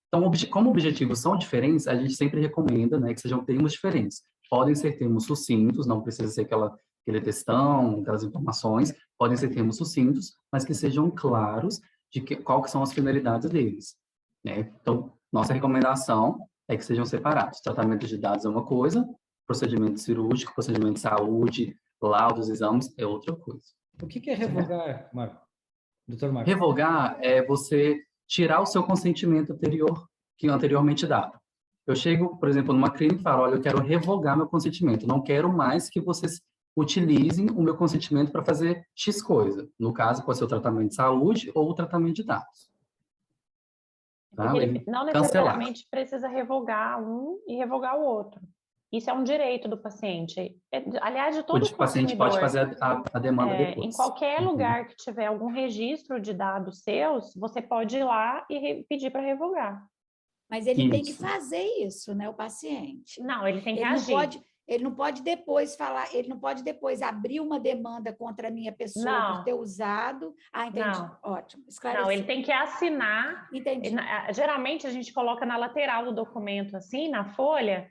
Então, como objetivos são diferentes, a gente sempre recomenda, né, que sejam termos diferentes. Podem ser termos sucintos, não precisa ser aquele textão, aquelas informações, podem ser termos sucintos, mas que sejam claros de qual que são as finalidades deles, né? Então, nossa recomendação é que sejam separados. Tratamento de dados é uma coisa, procedimento cirúrgico, procedimento de saúde, laudos, exames é outra coisa. O que é revogar, Marco? Doutor Marco? Revogar é você tirar o seu consentimento anterior, que anteriormente dado. Eu chego, por exemplo, numa clínica e falo, olha, eu quero revogar meu consentimento, não quero mais que vocês utilizem o meu consentimento para fazer X coisa. No caso, pode ser o tratamento de saúde ou o tratamento de dados. Tá? Ele não necessariamente precisa revogar um e revogar o outro. Isso é um direito do paciente. Aliás, de todo o paciente pode fazer a demanda depois. Em qualquer lugar que tiver algum registro de dados seus, você pode ir lá e pedir para revogar. Mas ele tem que fazer isso, né, o paciente. Não, ele tem que agir. Ele não pode depois abrir uma demanda contra a minha pessoa por ter usado. Ah, entendi. Não. Ótimo. Esclareceu. Não, ele tem que assinar. Entendi. Geralmente a gente coloca na lateral do documento, assim, na folha,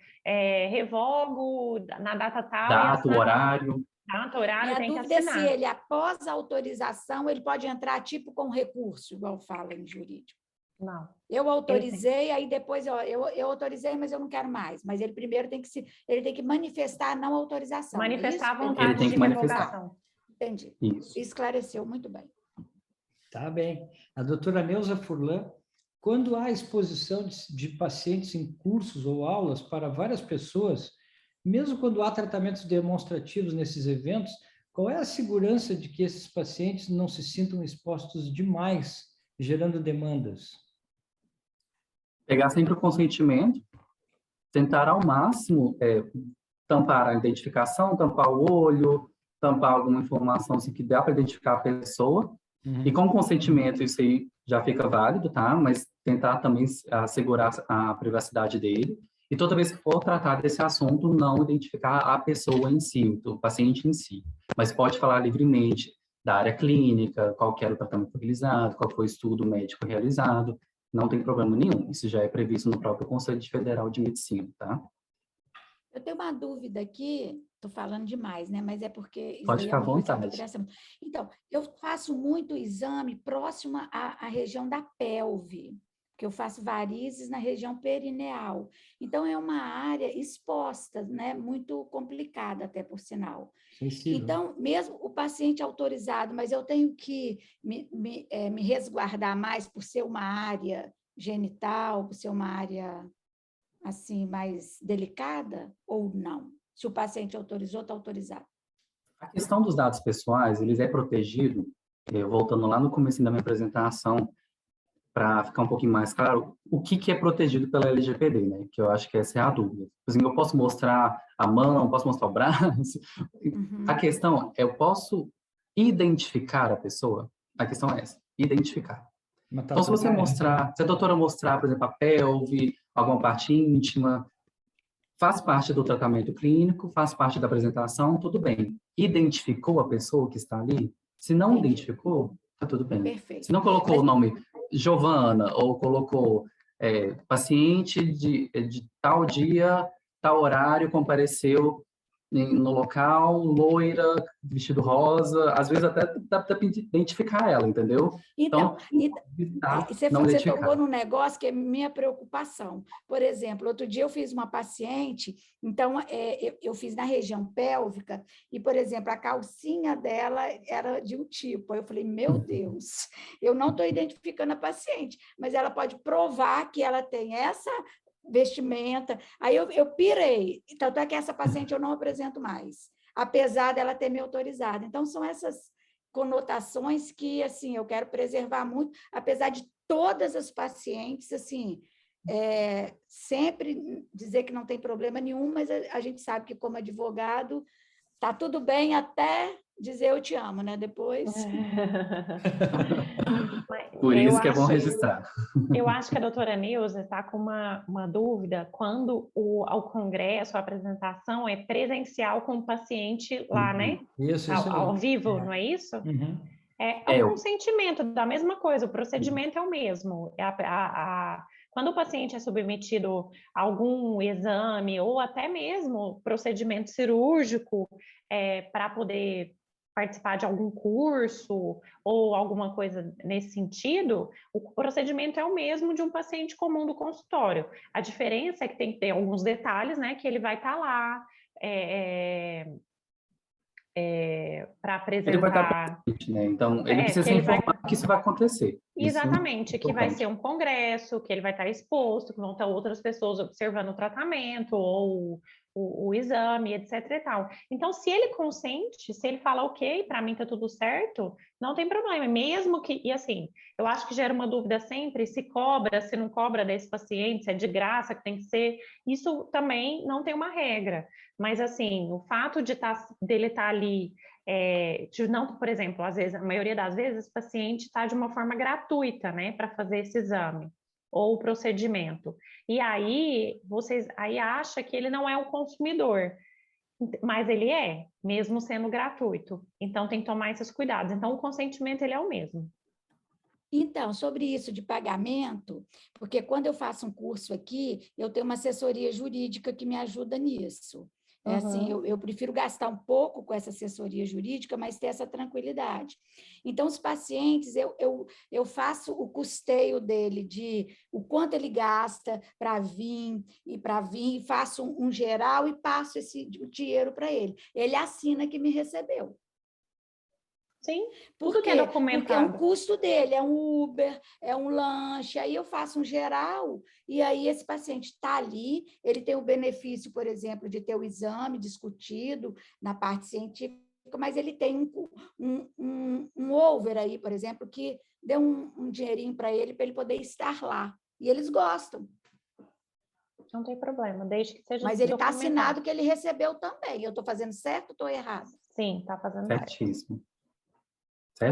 revogo na data tal. Data, horário. Data, horário, tem que assinar. A dúvida é se ele, após a autorização, ele pode entrar tipo com recurso, igual fala em jurídico. Não. Eu autorizei, aí depois eu autorizei, mas eu não quero mais. Mas ele primeiro tem que manifestar a não autorização. Manifestar a vontade ele tem que de manifestar. Entendi. Isso. Esclareceu muito bem. Tá bem. A doutora Neuza Furlan, quando há exposição de pacientes em cursos ou aulas para várias pessoas, mesmo quando há tratamentos demonstrativos nesses eventos, qual é a segurança de que esses pacientes não se sintam expostos demais, gerando demandas? Pegar sempre o consentimento, tentar ao máximo tampar a identificação, tampar o olho, tampar alguma informação assim, que dá para identificar a pessoa. E com consentimento isso aí já fica válido, tá? Mas tentar também assegurar a privacidade dele. E toda vez que for tratar desse assunto, não identificar a pessoa em si, o paciente em si. Mas pode falar livremente da área clínica, qual que era o tratamento realizado, qual foi o estudo médico realizado. Não tem problema nenhum. Isso já é previsto no próprio Conselho Federal de Medicina, tá? Eu tenho uma dúvida aqui, estou falando demais, né? Mas é porque... Pode ficar à vontade. Então, eu faço muito exame próximo à região da pelve, porque eu faço varizes na região perineal. Então, é uma área exposta, né? Muito complicada até, por sinal. Sensível. Então, mesmo o paciente autorizado, mas eu tenho que me resguardar mais por ser uma área genital, por ser uma área assim mais delicada ou não? Se o paciente autorizou, está autorizado. A questão dos dados pessoais, eles é protegido, voltando lá no começo da minha apresentação, para ficar um pouquinho mais claro, o que é protegido pela LGPD, né? Que eu acho que essa é a dúvida. Por exemplo, eu posso mostrar a mão, posso mostrar o braço. A questão é, eu posso identificar a pessoa? A questão é essa, identificar. Então, se você mostrar, se a doutora mostrar, por exemplo, a pelve, alguma parte íntima, faz parte do tratamento clínico, faz parte da apresentação, tudo bem. Identificou a pessoa que está ali? Se não identificou, tá tudo bem. Perfeito. Se não colocou o nome Giovana ou colocou paciente de tal dia, tal horário, compareceu no local, loira, vestido rosa, às vezes até dá para identificar ela, entendeu? Então você tocou num negócio que é minha preocupação. Por exemplo, outro dia eu fiz uma paciente, então eu fiz na região pélvica, e, por exemplo, a calcinha dela era de um tipo. Aí eu falei, meu Deus, eu não estou identificando a paciente, mas ela pode provar que ela tem essa vestimenta. Aí eu pirei, tanto é que essa paciente eu não apresento mais. apesar dela ter me autorizado. Então, são essas conotações que, assim, eu quero preservar muito, apesar de todas as pacientes, assim, sempre dizer que não tem problema nenhum, mas a gente sabe que, como advogado, tá tudo bem até dizer eu te amo, né? Depois... Por isso que é bom registrar. Eu acho que a doutora Neuza está com uma dúvida quando o congresso, a apresentação é presencial com o paciente lá, né? Isso Ao mesmo. vivo, não é isso? Uhum. É um consentimento da mesma coisa, o procedimento é o mesmo. Quando o paciente é submetido a algum exame ou até mesmo procedimento cirúrgico para poder participar de algum curso ou alguma coisa nesse sentido, o procedimento é o mesmo de um paciente comum do consultório. A diferença é que tem que ter alguns detalhes, né, que ele vai estar lá para apresentar... Ele vai estar presente, né? Então, ele precisa se informar que isso vai acontecer. Exatamente, Isso que vai ser um congresso, que ele vai estar exposto, que vão estar outras pessoas observando o tratamento ou o exame, etc e tal. Então, se ele consente, se ele fala, ok, para mim tá tudo certo, não tem problema, mesmo que... E assim, eu acho que gera uma dúvida sempre, se cobra, se não cobra desse paciente, se é de graça, que tem que ser... Isso também não tem uma regra. Mas, assim, o fato dele estar ali... não, por exemplo, às vezes, a maioria das vezes, o paciente está de uma forma gratuita, né, para fazer esse exame ou procedimento. E aí, aí acha que ele não é o consumidor, mas ele é, mesmo sendo gratuito. Então, tem que tomar esses cuidados. Então, o consentimento, ele é o mesmo. Então, sobre isso de pagamento, porque quando eu faço um curso aqui, eu tenho uma assessoria jurídica que me ajuda nisso. Assim, eu prefiro gastar um pouco com essa assessoria jurídica, mas ter essa tranquilidade. Então, os pacientes, eu faço o custeio dele, de o quanto ele gasta para vir, e faço um geral e passo o dinheiro para ele. Ele assina que me recebeu. Sim, tudo que é documentado. Porque é um custo dele, é um Uber, é um lanche, aí eu faço um geral, e aí esse paciente está ali, ele tem o benefício, por exemplo, de ter o exame discutido na parte científica, mas ele tem um over aí, por exemplo, que deu um dinheirinho para ele poder estar lá, e eles gostam. Não tem problema, desde que seja Mas ele está assinado que ele recebeu também. Eu estou fazendo certo ou estou errado? Sim, está fazendo certo. Certíssimo.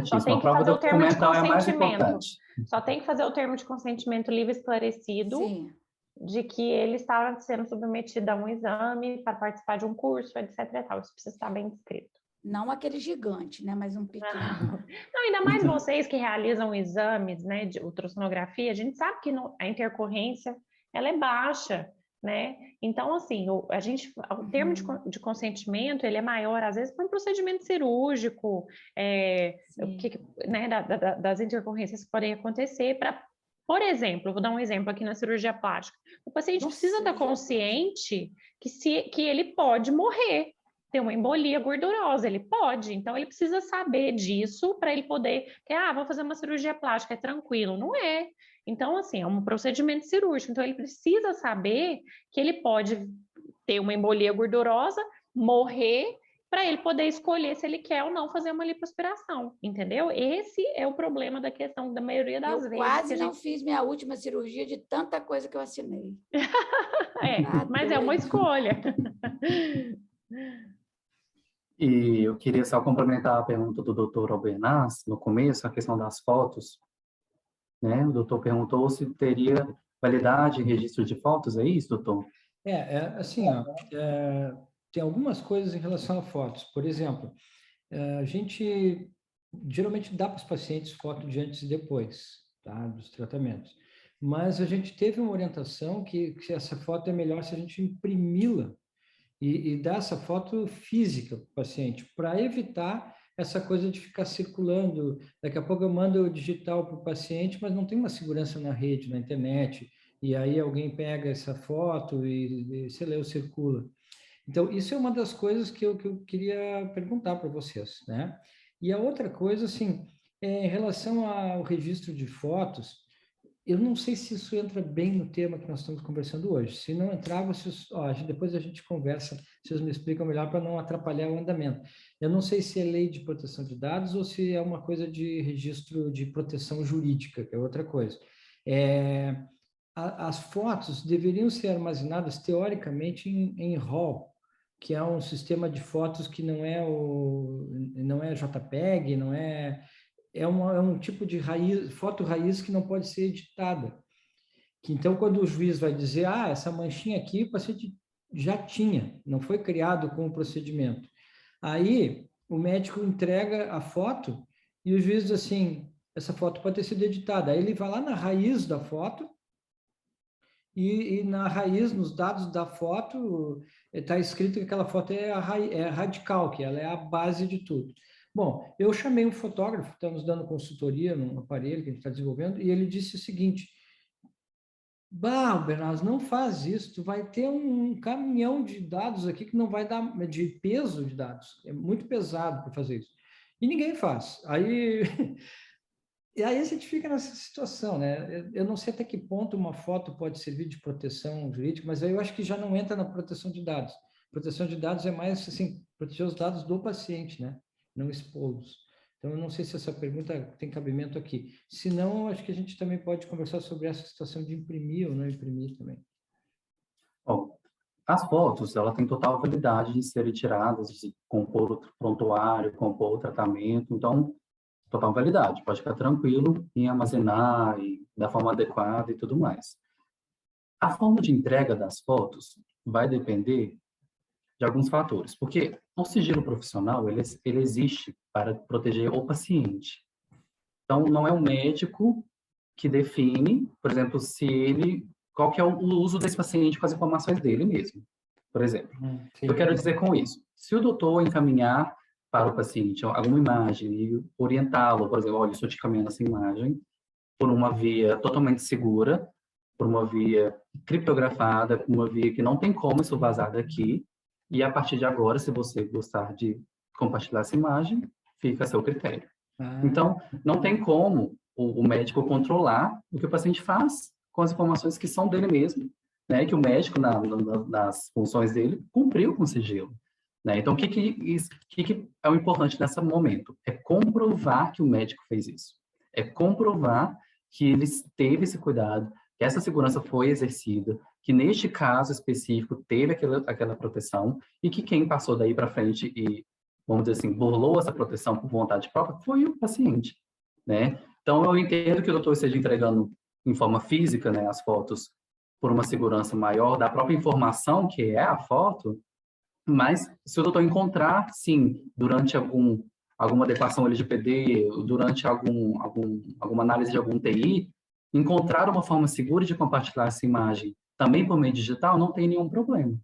Só tem que fazer o termo de documental é a mais consentimento. importante. Só tem que fazer o termo de consentimento livre e esclarecido. Sim. De que ele estava sendo submetido a um exame para participar de um curso, etc. e tal. Isso precisa estar bem descrito. Não aquele gigante, né? Mas um pequeno. Não, ainda mais vocês que realizam exames, né, de ultrassonografia, a gente sabe que a intercorrência ela é baixa, né? Então, assim, o termo de consentimento, ele é maior, às vezes, para um procedimento cirúrgico, né, das intercorrências que podem acontecer. Por exemplo, vou dar um exemplo aqui na cirurgia plástica. O paciente precisa estar consciente que ele pode morrer, ter uma embolia gordurosa, ele pode. Então, ele precisa saber disso para ele poder... vou fazer uma cirurgia plástica, é tranquilo. Não é. Então, assim, é um procedimento cirúrgico. Então, ele precisa saber que ele pode ter uma embolia gordurosa, morrer, para ele poder escolher se ele quer ou não fazer uma lipoaspiração, entendeu? Esse é o problema da questão da maioria das vezes. Eu quase não fiz minha última cirurgia de tanta coisa que eu assinei. Mas é uma escolha. E eu queria só complementar a pergunta do Dr. Albernaz, no começo, a questão das fotos. Né? O doutor perguntou se teria validade em registro de fotos, é isso, doutor? Assim, tem algumas coisas em relação a fotos. Por exemplo, a gente geralmente dá para os pacientes foto de antes e depois, tá, dos tratamentos. Mas a gente teve uma orientação que essa foto é melhor se a gente imprimi-la e dar essa foto física para o paciente, para evitar essa coisa de ficar circulando. Daqui a pouco eu mando o digital para o paciente, mas não tem uma segurança na rede, na internet, e aí alguém pega essa foto e sei lá, circula. Então, isso é uma das coisas que eu queria perguntar para vocês, né? E a outra coisa, assim, em relação ao registro de fotos, eu não sei se isso entra bem no tema que nós estamos conversando hoje. Se não entrar, depois a gente conversa, vocês me explicam melhor para não atrapalhar o andamento. Eu não sei se é lei de proteção de dados ou se é uma coisa de registro de proteção jurídica, que é outra coisa. As fotos deveriam ser armazenadas, teoricamente, em RAW, que é um sistema de fotos que não é JPEG, não é... É um tipo de foto raiz que não pode ser editada. Então, quando o juiz vai dizer, essa manchinha aqui o paciente já tinha, não foi criado com o procedimento. Aí, o médico entrega a foto e o juiz diz assim, essa foto pode ter sido editada. Aí ele vai lá na raiz da foto e na raiz, nos dados da foto, está escrito que aquela foto é a radical, que ela é a base de tudo. Bom, eu chamei um fotógrafo, estamos dando consultoria num aparelho que a gente está desenvolvendo, e ele disse o seguinte, Bernardo, não faz isso, tu vai ter um caminhão de dados aqui que não vai dar, de peso de dados, é muito pesado para fazer isso. E ninguém faz. E aí a gente fica nessa situação, né? Eu não sei até que ponto uma foto pode servir de proteção jurídica, mas aí eu acho que já não entra na proteção de dados. Proteção de dados é mais, assim, proteger os dados do paciente, né? Não expô-los. Então, eu não sei se essa pergunta tem cabimento aqui. Se não, acho que a gente também pode conversar sobre essa situação de imprimir ou não imprimir também. Bom, as fotos, ela tem total validade de serem tiradas, de compor o prontuário, compor o tratamento, então, total validade. Pode ficar tranquilo em armazenar e da forma adequada e tudo mais. A forma de entrega das fotos vai depender de alguns fatores, porque o sigilo profissional, ele existe para proteger o paciente. Então, não é o médico que define, por exemplo, qual que é o uso desse paciente com as informações dele mesmo, por exemplo. Eu quero dizer com isso, se o doutor encaminhar para o paciente alguma imagem e orientá-lo, por exemplo, olha, estou te encaminhando essa imagem por uma via totalmente segura, por uma via criptografada, por uma via que não tem como isso vazar daqui, e a partir de agora, se você gostar de compartilhar essa imagem, fica a seu critério. Então, não tem como o médico controlar o que o paciente faz com as informações que são dele mesmo, né? Que o médico, nas funções dele, cumpriu com o sigilo. Né? Então, o que é o importante nesse momento? É comprovar que o médico fez isso. É comprovar que ele teve esse cuidado, que essa segurança foi exercida, que neste caso específico teve aquela proteção e que quem passou daí para frente e, vamos dizer assim, burlou essa proteção por vontade própria foi o paciente, né? Então, eu entendo que o doutor esteja entregando em forma física, né, as fotos por uma segurança maior da própria informação que é a foto, mas se o doutor encontrar, sim, durante alguma adequação LGPD, durante alguma análise de algum TI, encontrar uma forma segura de compartilhar essa imagem também por meio digital, não tem nenhum problema,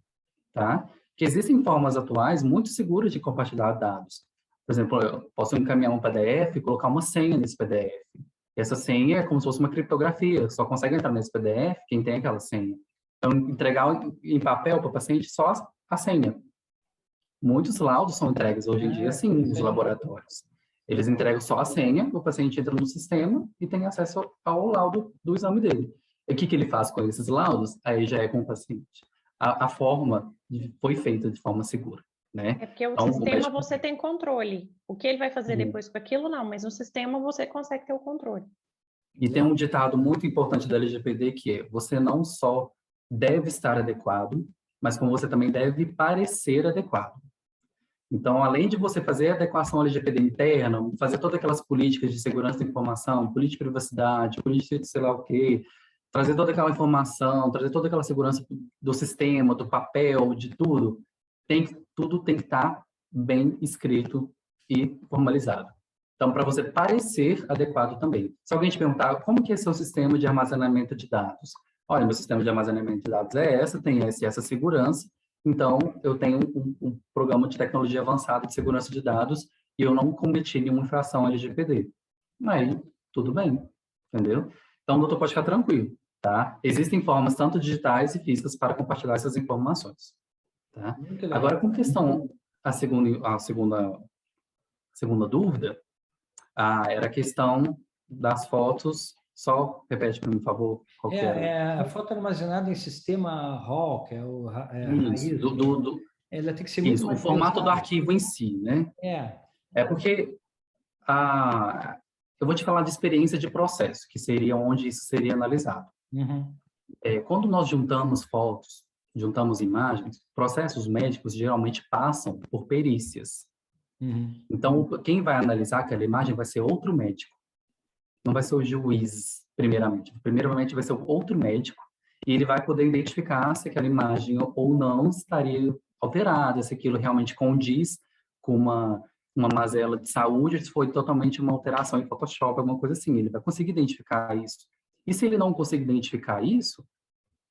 tá? Porque existem formas atuais muito seguras de compartilhar dados. Por exemplo, eu posso encaminhar um PDF e colocar uma senha nesse PDF. Essa senha é como se fosse uma criptografia, só consegue entrar nesse PDF quem tem aquela senha. Então, entregar em papel para o paciente só a senha. Muitos laudos são entregues hoje em dia, sim, nos laboratórios. Eles entregam só a senha, o paciente entra no sistema e tem acesso ao laudo do exame dele. E o que ele faz com esses laudos? Aí já é com o paciente. A forma foi feita de forma segura, né? É porque o sistema você tem controle. O que ele vai fazer depois com aquilo, não. Mas no sistema você consegue ter o controle. E tem um ditado muito importante da LGPD que é: você não só deve estar adequado, mas como você também deve parecer adequado. Então, além de você fazer a adequação à LGPD interna, fazer todas aquelas políticas de segurança da informação, política de privacidade, política de sei lá o quê, trazer toda aquela informação, trazer toda aquela segurança do sistema, do papel, de tudo, tudo tem que estar bem escrito e formalizado. Então, para você parecer adequado também. Se alguém te perguntar, como que é seu sistema de armazenamento de dados? Olha, meu sistema de armazenamento de dados é tem essa segurança, então eu tenho um programa de tecnologia avançada de segurança de dados e eu não cometi nenhuma infração LGPD. Aí, tudo bem, entendeu? Então, o doutor pode ficar tranquilo, tá? Existem formas tanto digitais e físicas para compartilhar essas informações, tá? Agora, com questão, a segunda dúvida, era a questão das fotos Só repete para mim, por favor, qual que era. A foto armazenada em sistema RAW, que é o Isso, raiz. Ela tem que ser muito isso, o mais formato do pesada. arquivo em si, né? É porque eu vou te falar de experiência de processo, que seria onde isso seria analisado. Uhum. Quando nós juntamos fotos, juntamos imagens, processos médicos geralmente passam por perícias. Uhum. Então, quem vai analisar aquela imagem vai ser outro médico. Não vai ser o juiz, primeiramente. Primeiramente vai ser outro médico e ele vai poder identificar se aquela imagem ou não estaria alterada, se aquilo realmente condiz com uma mazela de saúde, se foi totalmente uma alteração em Photoshop, alguma coisa assim. Ele vai conseguir identificar isso. E se ele não conseguir identificar isso,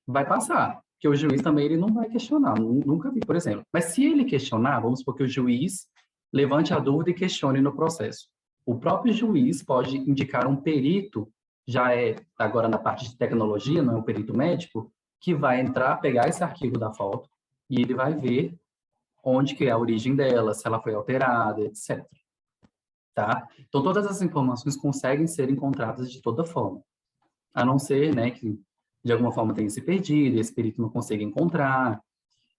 vai passar. Porque o juiz também ele não vai questionar. Nunca vi, por exemplo. Mas se ele questionar, vamos supor que o juiz levante a dúvida e questione no processo. O próprio juiz pode indicar um perito, já é agora na parte de tecnologia, não é um perito médico, que vai entrar, pegar esse arquivo da foto e ele vai ver onde que é a origem dela, se ela foi alterada, etc. Tá? Então, todas as informações conseguem ser encontradas de toda forma. A não ser, né, que de alguma forma tenha se perdido, esse perito não consiga encontrar,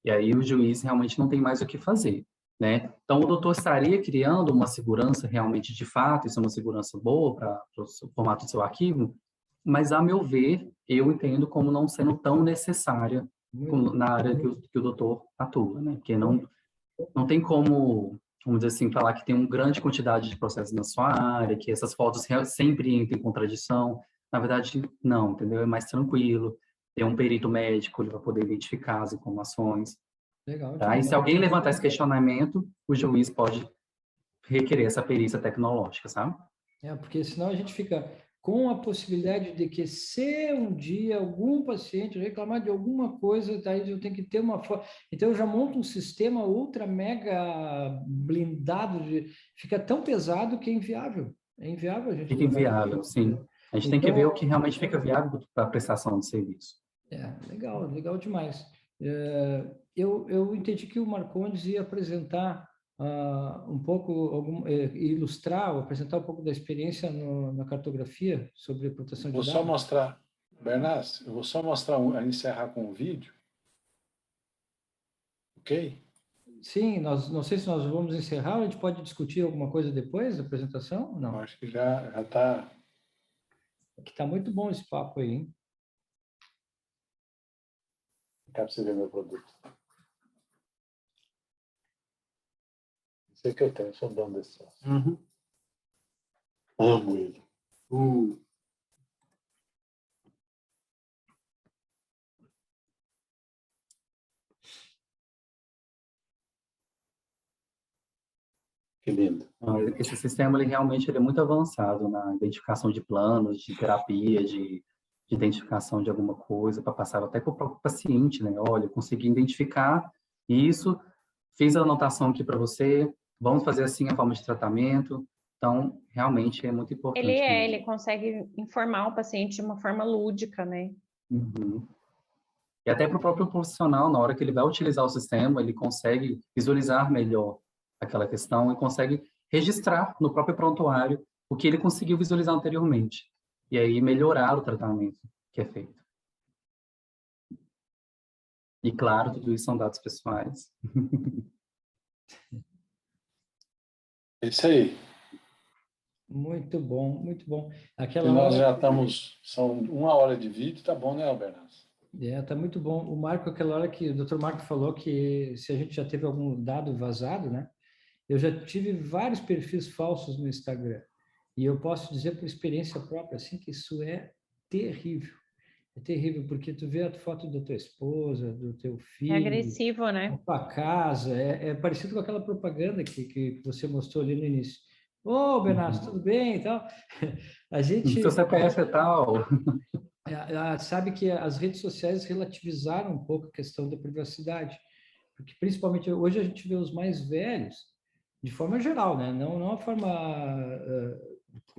e aí o juiz realmente não tem mais o que fazer, né? Então, o doutor estaria criando uma segurança realmente de fato, isso é uma segurança boa para o formato do seu arquivo, mas, a meu ver, eu entendo como não sendo tão necessária na área que o doutor atua, né? Porque não tem como, vamos dizer assim, falar que tem uma grande quantidade de processos na sua área, que essas fotos sempre entram em contradição. Na verdade, não, entendeu? É mais tranquilo. Tem um perito médico, ele vai poder identificar as informações. Legal. Tá? E se alguém levantar esse questionamento, o juiz pode requerer essa perícia tecnológica, sabe? Porque senão a gente fica com a possibilidade de que se um dia algum paciente reclamar de alguma coisa, daí eu tenho que ter uma foto. Então eu já monto um sistema ultra mega blindado, fica tão pesado que é inviável. É inviável a gente. Fica inviável, sim. A gente tem que ver o que realmente fica viável para a prestação de serviço. Legal, legal demais. Eu entendi que o Marcondes ia apresentar um pouco, ilustrar, apresentar um pouco da experiência na cartografia sobre proteção de dados. Vou só mostrar, Bernas, eu vou só mostrar, encerrar com um vídeo. Ok? Sim, não sei se nós vamos encerrar, a gente pode discutir alguma coisa depois da apresentação? Não. Eu acho que já está... Que está muito bom esse papo aí, hein? Quero você ver meu produto. Sei que eu tenho, sou dono desse sócio. Uhum. Amo ele. Que lindo. Esse sistema ele realmente é muito avançado na identificação de planos, de terapia, de identificação de alguma coisa, para passar até para o próprio paciente, né? Olha, eu consegui identificar isso, fiz a anotação aqui para você, vamos fazer assim a forma de tratamento. Então, realmente é muito importante. Ele consegue informar o paciente de uma forma lúdica, né? Uhum. E até para o próprio profissional, na hora que ele vai utilizar o sistema, ele consegue visualizar melhor aquela questão e consegue registrar no próprio prontuário o que ele conseguiu visualizar anteriormente. E aí melhorar o tratamento que é feito. E claro, tudo isso são dados pessoais. É isso aí. Muito bom, muito bom. Nós já estamos, são 1 hora de vídeo, tá bom, né, Albernas? Tá muito bom. O Marco, aquela hora que o Dr. Marco falou que se a gente já teve algum dado vazado, né? Eu já tive vários perfis falsos no Instagram. E eu posso dizer por experiência própria, assim, que isso é terrível. É terrível, porque tu vê a foto da tua esposa, do teu filho... É agressivo, né? Da tua casa. É parecido com aquela propaganda que você mostrou ali no início. Ô, Bernardo, tudo bem e tal? A gente... Seu CPF é tal. Sabe que as redes sociais relativizaram um pouco a questão da privacidade. Porque, principalmente, hoje a gente vê os mais velhos, de forma geral, né? Não a forma...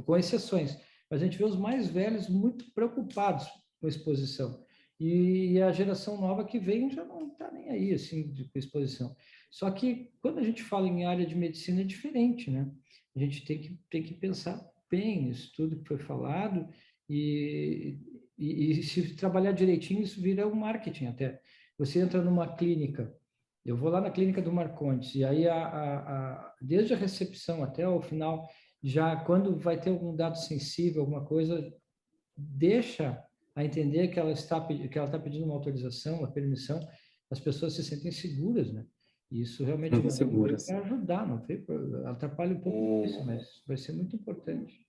com exceções, mas a gente vê os mais velhos muito preocupados com a exposição. E a geração nova que vem já não está nem aí, assim, com a exposição. Só que, quando a gente fala em área de medicina, é diferente, né? A gente tem que pensar bem nisso tudo que foi falado E se trabalhar direitinho, isso vira um marketing até. Você entra numa clínica, eu vou lá na clínica do Marcondes, e aí desde a recepção até o final, já quando vai ter algum dado sensível, alguma coisa, deixa a entender que ela está pedindo uma autorização, uma permissão, as pessoas se sentem seguras, né? E isso realmente não veio para ajudar, não veio para atrapalha um pouco isso, mas vai ser muito importante.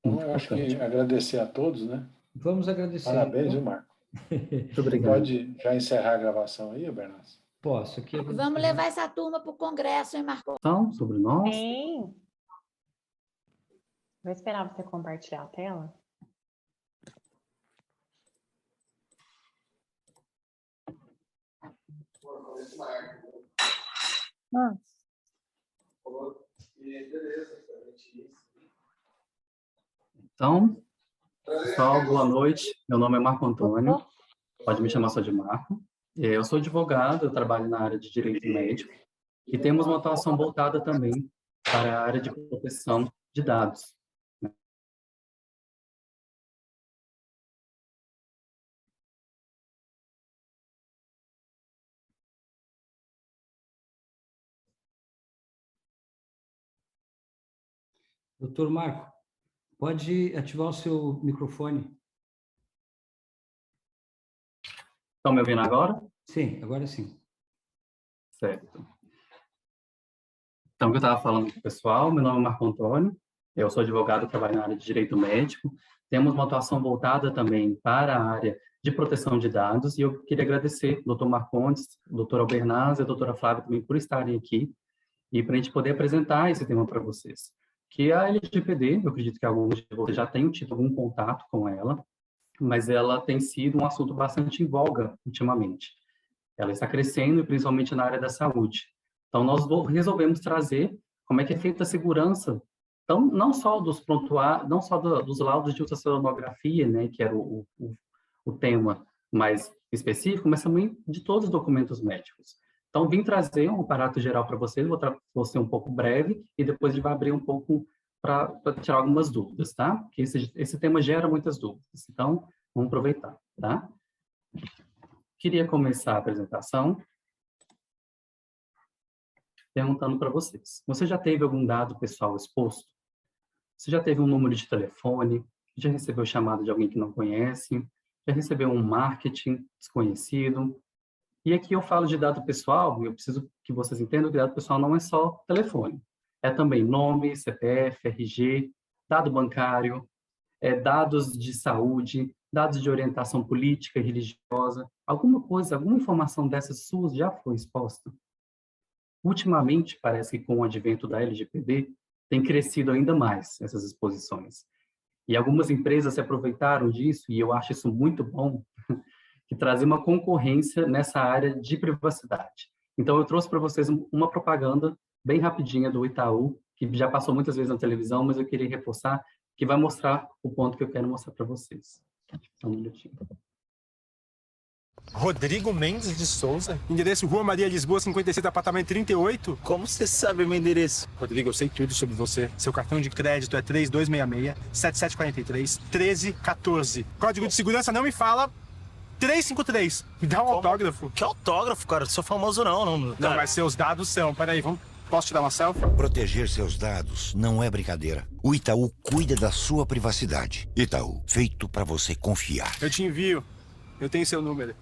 Então, eu acho que agradecer a todos, né? Vamos agradecer. Parabéns, viu, Marco? Muito obrigado. Pode já encerrar a gravação aí, Bernardo? Posso. Aqui Vamos levar essa turma para o congresso, hein, Marco? Sobre nós? Sim. Vou esperar você compartilhar a tela. Então, pessoal, boa noite. Meu nome é Marco Antônio. Pode me chamar só de Marco. Eu sou advogado, eu trabalho na área de direito médico e temos uma atuação voltada também para a área de proteção de dados. Doutor Marco, pode ativar o seu microfone? Estão me ouvindo agora? Sim, agora sim. Certo. Então, o que eu estava falando para o pessoal, meu nome é Marco Antônio, eu sou advogado, trabalho na área de direito médico, temos uma atuação voltada também para a área de proteção de dados, e eu queria agradecer ao doutor Marcondes, a doutora Albernaz e a doutora Flávia também por estarem aqui, e para a gente poder apresentar esse tema para vocês. Que a LGPD, eu acredito que alguns de vocês já tenham tido algum contato com ela, mas ela tem sido um assunto bastante em voga ultimamente. Ela está crescendo, e principalmente na área da saúde. Então, nós resolvemos trazer como é que é feita a segurança, então, não só dos prontuários, não só dos laudos de ultrassonografia, né, que era o tema mais específico, mas também de todos os documentos médicos. Então, vim trazer um aparato geral para vocês, vou ser um pouco breve, e depois a gente vai abrir um pouco para tirar algumas dúvidas, tá? Porque esse tema gera muitas dúvidas. Então, vamos aproveitar, tá? Queria começar a apresentação perguntando para vocês. Você já teve algum dado pessoal exposto? Você já teve um número de telefone? Já recebeu chamada de alguém que não conhece? Já recebeu um marketing desconhecido? E aqui eu falo de dado pessoal, eu preciso que vocês entendam que dado pessoal não é só telefone. É também nome, CPF, RG, dado bancário, dados de saúde, dados de orientação política e religiosa. Alguma coisa, alguma informação dessas suas já foi exposta? Ultimamente, parece que com o advento da LGPD, tem crescido ainda mais essas exposições. E algumas empresas se aproveitaram disso, e eu acho isso muito bom, que trazer uma concorrência nessa área de privacidade. Então, eu trouxe para vocês uma propaganda bem rapidinha do Itaú, que já passou muitas vezes na televisão, mas eu queria reforçar, que vai mostrar o ponto que eu quero mostrar para vocês. Só um minutinho. Rodrigo Mendes de Souza, endereço Rua Maria Lisboa, 56, apartamento 38. Como você sabe meu endereço? Rodrigo, eu sei tudo sobre você. Seu cartão de crédito é 3266-7743-1314. Código de segurança não me fala. 353. Me dá um autógrafo. Que autógrafo, cara? Eu sou famoso não. Não, mas seus dados são. Peraí, posso tirar uma selfie? Proteger seus dados não é brincadeira. O Itaú cuida da sua privacidade. Itaú, feito para você confiar. Eu te envio. Eu tenho seu número.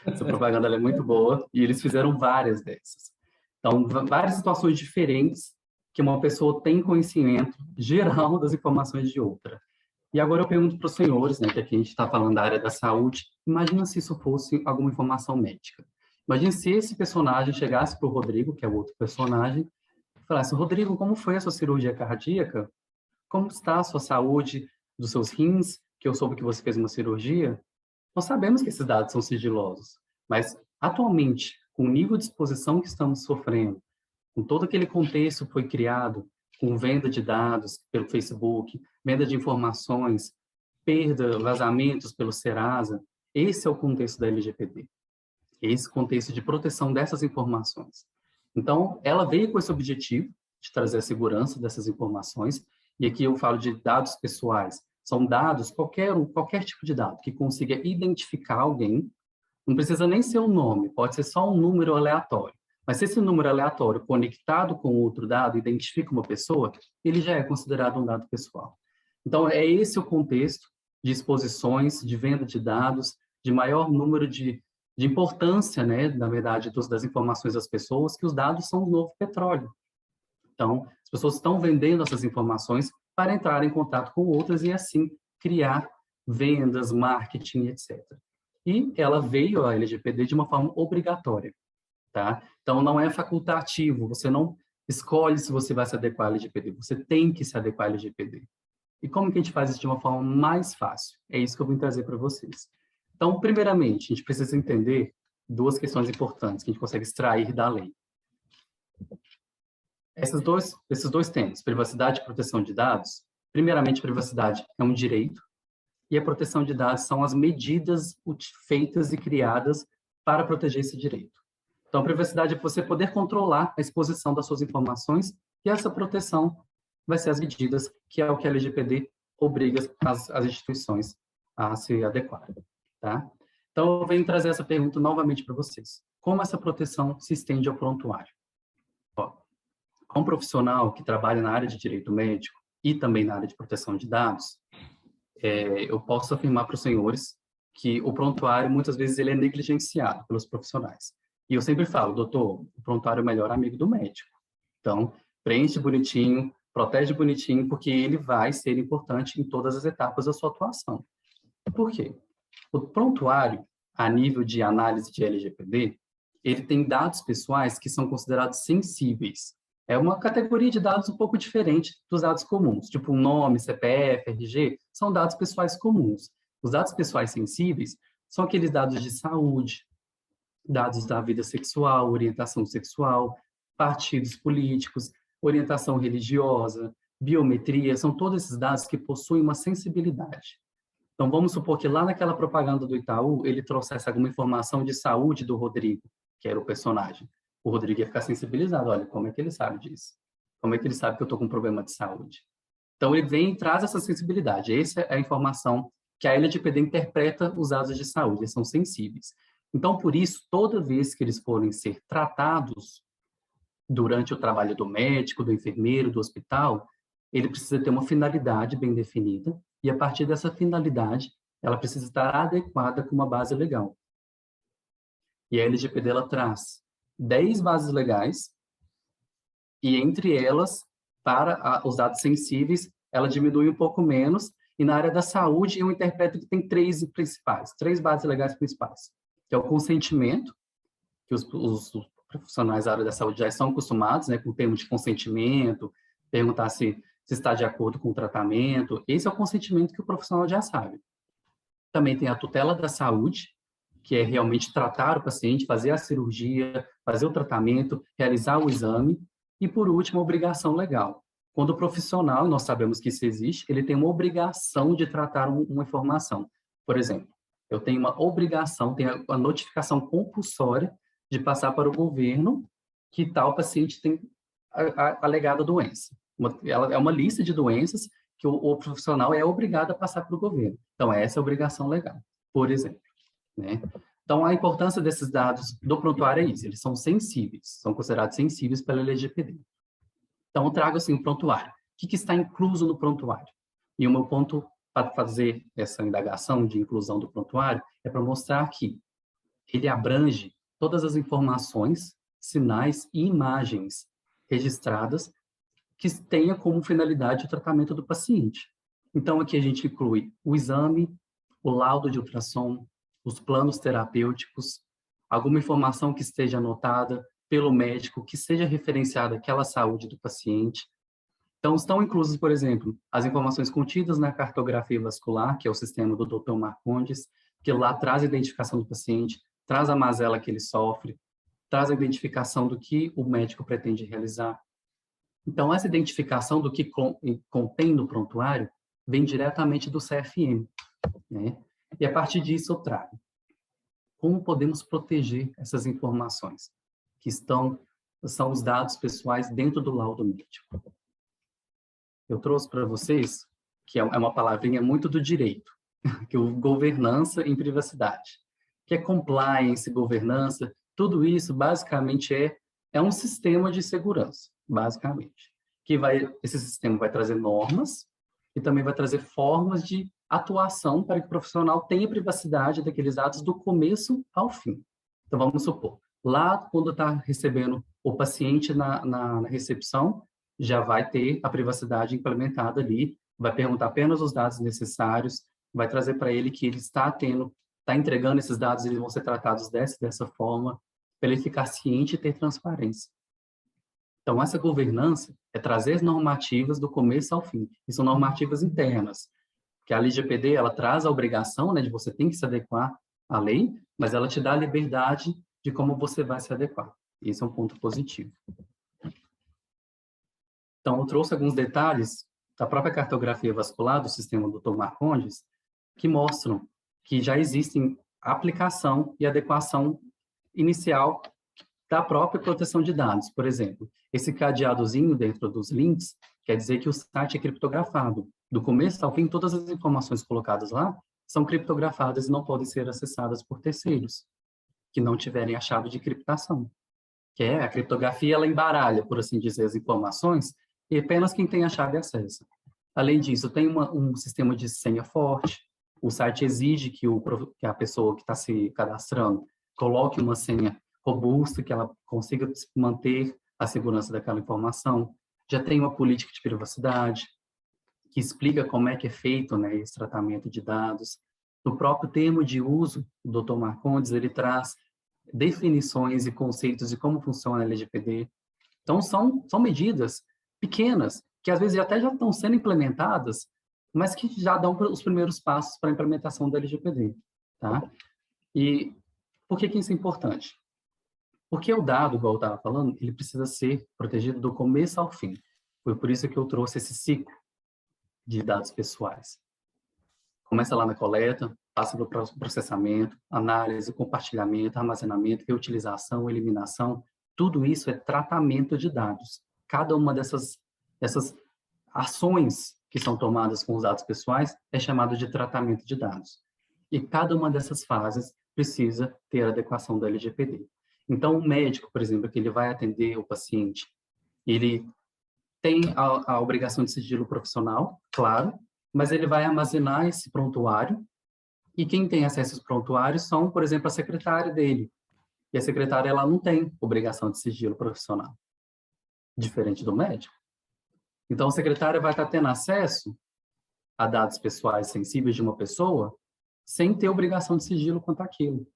Essa propaganda é muito boa e eles fizeram várias dessas. Então, várias situações diferentes que uma pessoa tem conhecimento geral das informações de outra. E agora eu pergunto para os senhores, né, que aqui a gente está falando da área da saúde, imagina se isso fosse alguma informação médica. Imagina se esse personagem chegasse para o Rodrigo, que é o outro personagem, e falasse: Rodrigo, como foi a sua cirurgia cardíaca? Como está a sua saúde dos seus rins, que eu soube que você fez uma cirurgia? Nós sabemos que esses dados são sigilosos, mas atualmente, com o nível de exposição que estamos sofrendo, com todo aquele contexto que foi criado, com venda de dados pelo Facebook, venda de informações, perda, vazamentos pelo Serasa, esse é o contexto da LGPD. Esse contexto de proteção dessas informações. Então, ela veio com esse objetivo de trazer a segurança dessas informações E aqui eu falo de dados pessoais. São dados, qualquer tipo de dado que consiga identificar alguém. Não precisa nem ser um nome, pode ser só um número aleatório. Mas se esse número aleatório conectado com outro dado identifica uma pessoa, ele já é considerado um dado pessoal. Então, é esse o contexto de exposições, de venda de dados, de maior número de importância, né, na verdade, das informações das pessoas, que os dados são o novo petróleo. Então, as pessoas estão vendendo essas informações para entrar em contato com outras e, assim, criar vendas, marketing, etc. E ela veio, a LGPD, de uma forma obrigatória, tá? Então, não é facultativo, você não escolhe se você vai se adequar à LGPD, você tem que se adequar à LGPD. E como que a gente faz isso de uma forma mais fácil? É isso que eu vim trazer para vocês. Então, primeiramente, a gente precisa entender duas questões importantes que a gente consegue extrair da lei. Esses dois temas, privacidade e proteção de dados, primeiramente, privacidade é um direito, e a proteção de dados são as medidas feitas e criadas para proteger esse direito. Então, a privacidade é você poder controlar a exposição das suas informações, e essa proteção vai ser as medidas, que é o que a LGPD obriga as instituições a se adequarem, tá? Então, eu venho trazer essa pergunta novamente para vocês. Como essa proteção se estende ao prontuário? Como profissional que trabalha na área de direito médico e também na área de proteção de dados, eu posso afirmar para os senhores que o prontuário, muitas vezes, ele é negligenciado pelos profissionais. E eu sempre falo, doutor, o prontuário é o melhor amigo do médico. Então, preenche bonitinho, protege bonitinho, porque ele vai ser importante em todas as etapas da sua atuação. Por quê? O prontuário, a nível de análise de LGPD, ele tem dados pessoais que são considerados sensíveis. É uma categoria de dados um pouco diferente dos dados comuns, tipo nome, CPF, RG, são dados pessoais comuns. Os dados pessoais sensíveis são aqueles dados de saúde, dados da vida sexual, orientação sexual, partidos políticos, orientação religiosa, biometria, são todos esses dados que possuem uma sensibilidade. Então, vamos supor que lá naquela propaganda do Itaú, ele trouxesse alguma informação de saúde do Rodrigo, que era o personagem. O Rodrigo ia ficar sensibilizado. Olha, como é que ele sabe disso? Como é que ele sabe que eu estou com um problema de saúde? Então, ele vem e traz essa sensibilidade. Essa é a informação que a LGPD interpreta os dados de saúde, eles são sensíveis. Então, por isso, toda vez que eles forem ser tratados durante o trabalho do médico, do enfermeiro, do hospital, ele precisa ter uma finalidade bem definida e, a partir dessa finalidade, ela precisa estar adequada com uma base legal. E a LGPD, ela traz 10 bases legais e, entre elas, para os dados sensíveis, ela diminui um pouco menos, e na área da saúde eu interpreto que tem 3 principais, 3 bases legais principais, que é o consentimento, que os profissionais da área da saúde já estão acostumados, né, com o termo de consentimento, perguntar se está de acordo com o tratamento. Esse é o consentimento que o profissional já sabe. Também tem a tutela da saúde, que é realmente tratar o paciente, fazer a cirurgia, fazer o tratamento, realizar o exame. E, por último, a obrigação legal. Quando o profissional, e nós sabemos que isso existe, ele tem uma obrigação de tratar uma informação. Por exemplo, eu tenho uma obrigação, tenho a notificação compulsória de passar para o governo que tal paciente tem a alegada doença. Ela é uma lista de doenças que o profissional é obrigado a passar para o governo. Então, essa é a obrigação legal, por exemplo, né? Então, a importância desses dados do prontuário é isso, eles são sensíveis, são considerados sensíveis pela LGPD. Então, eu trago assim o prontuário. O que está incluso no prontuário? E o meu ponto para fazer essa indagação de inclusão do prontuário é para mostrar que ele abrange todas as informações, sinais e imagens registradas que tenha como finalidade o tratamento do paciente. Então, aqui a gente inclui o exame, o laudo de ultrassom, os planos terapêuticos, alguma informação que esteja anotada pelo médico, que seja referenciada àquela saúde do paciente. Então, estão inclusos, por exemplo, as informações contidas na cartografia vascular, que é o sistema do Dr. Marcondes, que lá traz a identificação do paciente, traz a mazela que ele sofre, traz a identificação do que o médico pretende realizar. Então, essa identificação do que contém no prontuário vem diretamente do CFM, né? E a partir disso eu trago como podemos proteger essas informações que são os dados pessoais dentro do laudo médico. eu trouxe para vocês, que é uma palavrinha muito do direito, que é o governança em privacidade, que é compliance, governança, tudo isso basicamente é um sistema de segurança, basicamente. Esse sistema vai trazer normas e também vai trazer formas de atuação para que o profissional tenha privacidade daqueles dados do começo ao fim. Então, vamos supor, lá quando está recebendo o paciente na recepção, já vai ter a privacidade implementada ali, vai perguntar apenas os dados necessários, vai trazer para ele que ele está entregando esses dados, eles vão ser tratados dessa forma, para ele ficar ciente e ter transparência. Então, essa governança é trazer as normativas do começo ao fim, e são normativas internas, que a LGPD, ela traz a obrigação, né, de você tem que se adequar à lei, mas ela te dá a liberdade de como você vai se adequar. Esse é um ponto positivo. Então, eu trouxe alguns detalhes da própria cartografia vascular do sistema Dr. Marcondes, que mostram que já existem aplicação e adequação inicial da própria proteção de dados. Por exemplo, esse cadeadozinho dentro dos links quer dizer que o site é criptografado. Do começo ao fim, todas as informações colocadas lá são criptografadas e não podem ser acessadas por terceiros que não tiverem a chave de criptação. Que é a criptografia, ela embaralha, por assim dizer, as informações e apenas quem tem a chave acessa. Além disso, tem um sistema de senha forte. O site exige que a pessoa que está se cadastrando coloque uma senha robusta, que ela consiga manter a segurança daquela informação. Já tem uma política de privacidade, que explica como é que é feito, né, esse tratamento de dados. No próprio termo de uso, o Dr. Marcondes, ele traz definições e conceitos de como funciona a LGPD. Então, são medidas pequenas, que às vezes até já estão sendo implementadas, mas que já dão os primeiros passos para a implementação da LGPD. Tá? E por que isso é importante? Porque o dado, igual eu estava falando, ele precisa ser protegido do começo ao fim. Foi por isso que eu trouxe esse ciclo de dados pessoais. Começa lá na coleta, passa pelo processamento, análise, compartilhamento, armazenamento, reutilização, eliminação. Tudo isso é tratamento de dados. Cada uma dessas ações que são tomadas com os dados pessoais é chamado de tratamento de dados. E cada uma dessas fases precisa ter a adequação da LGPD. Então, o médico, por exemplo, que ele vai atender o paciente, ele tem a obrigação de sigilo profissional, claro, mas ele vai armazenar esse prontuário, e quem tem acesso aos prontuários são, por exemplo, a secretária dele. E a secretária, ela não tem obrigação de sigilo profissional, diferente do médico. Então, a secretária vai estar tendo acesso a dados pessoais sensíveis de uma pessoa sem ter obrigação de sigilo quanto àquilo.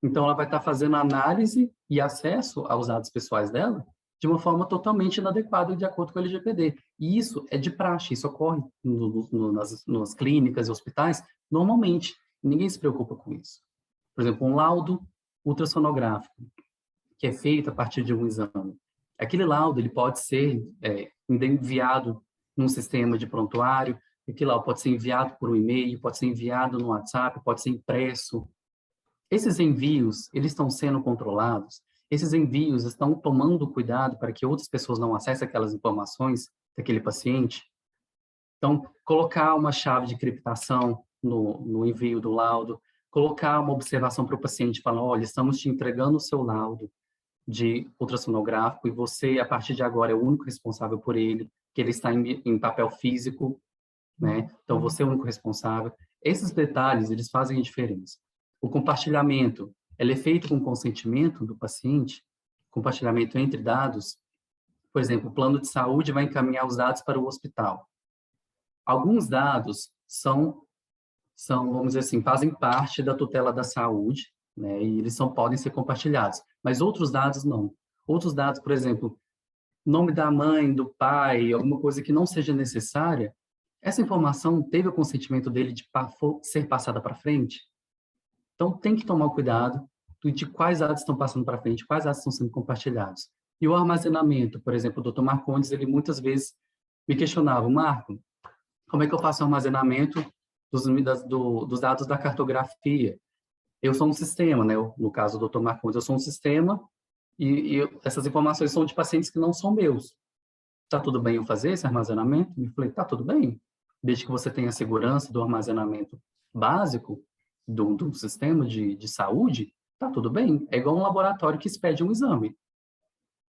Então, ela vai estar fazendo análise e acesso aos dados pessoais dela de uma forma totalmente inadequada de acordo com a LGPD. E isso é de praxe, isso ocorre nas clínicas e hospitais normalmente. Ninguém se preocupa com isso. Por exemplo, um laudo ultrassonográfico, que é feito a partir de um exame. Aquele laudo ele pode ser enviado num sistema de prontuário, aquele laudo pode ser enviado por um e-mail, pode ser enviado no WhatsApp, pode ser impresso. Esses envios, eles estão sendo controlados, esses envios estão tomando cuidado para que outras pessoas não acessem aquelas informações daquele paciente. Então, colocar uma chave de criptação no envio do laudo, colocar uma observação para o paciente, falar, olha, estamos te entregando o seu laudo de ultrassonográfico e você, a partir de agora, é o único responsável por ele, que ele está em papel físico, né? Então, você é o único responsável. Esses detalhes, eles fazem a diferença. O compartilhamento, ele é feito com consentimento do paciente, compartilhamento entre dados. Por exemplo, o plano de saúde vai encaminhar os dados para o hospital. Alguns dados são, vamos dizer assim, fazem parte da tutela da saúde, né, e eles podem ser compartilhados, mas outros dados não. Outros dados, por exemplo, nome da mãe, do pai, alguma coisa que não seja necessária, essa informação teve o consentimento dele de ser passada para frente? Então, tem que tomar cuidado de quais dados estão passando para frente, quais dados estão sendo compartilhados. E o armazenamento, por exemplo, o Dr. Marcondes, ele muitas vezes me questionava, Marco, como é que eu faço o armazenamento dos dados da cartografia? Eu sou um sistema, né? No caso do Dr. Marcondes, eu sou um sistema e essas informações são de pacientes que não são meus. tá tudo bem eu fazer esse armazenamento? Eu falei, tá tudo bem, desde que você tenha segurança do armazenamento básico do sistema de saúde, tá tudo bem. É igual um laboratório que expede um exame.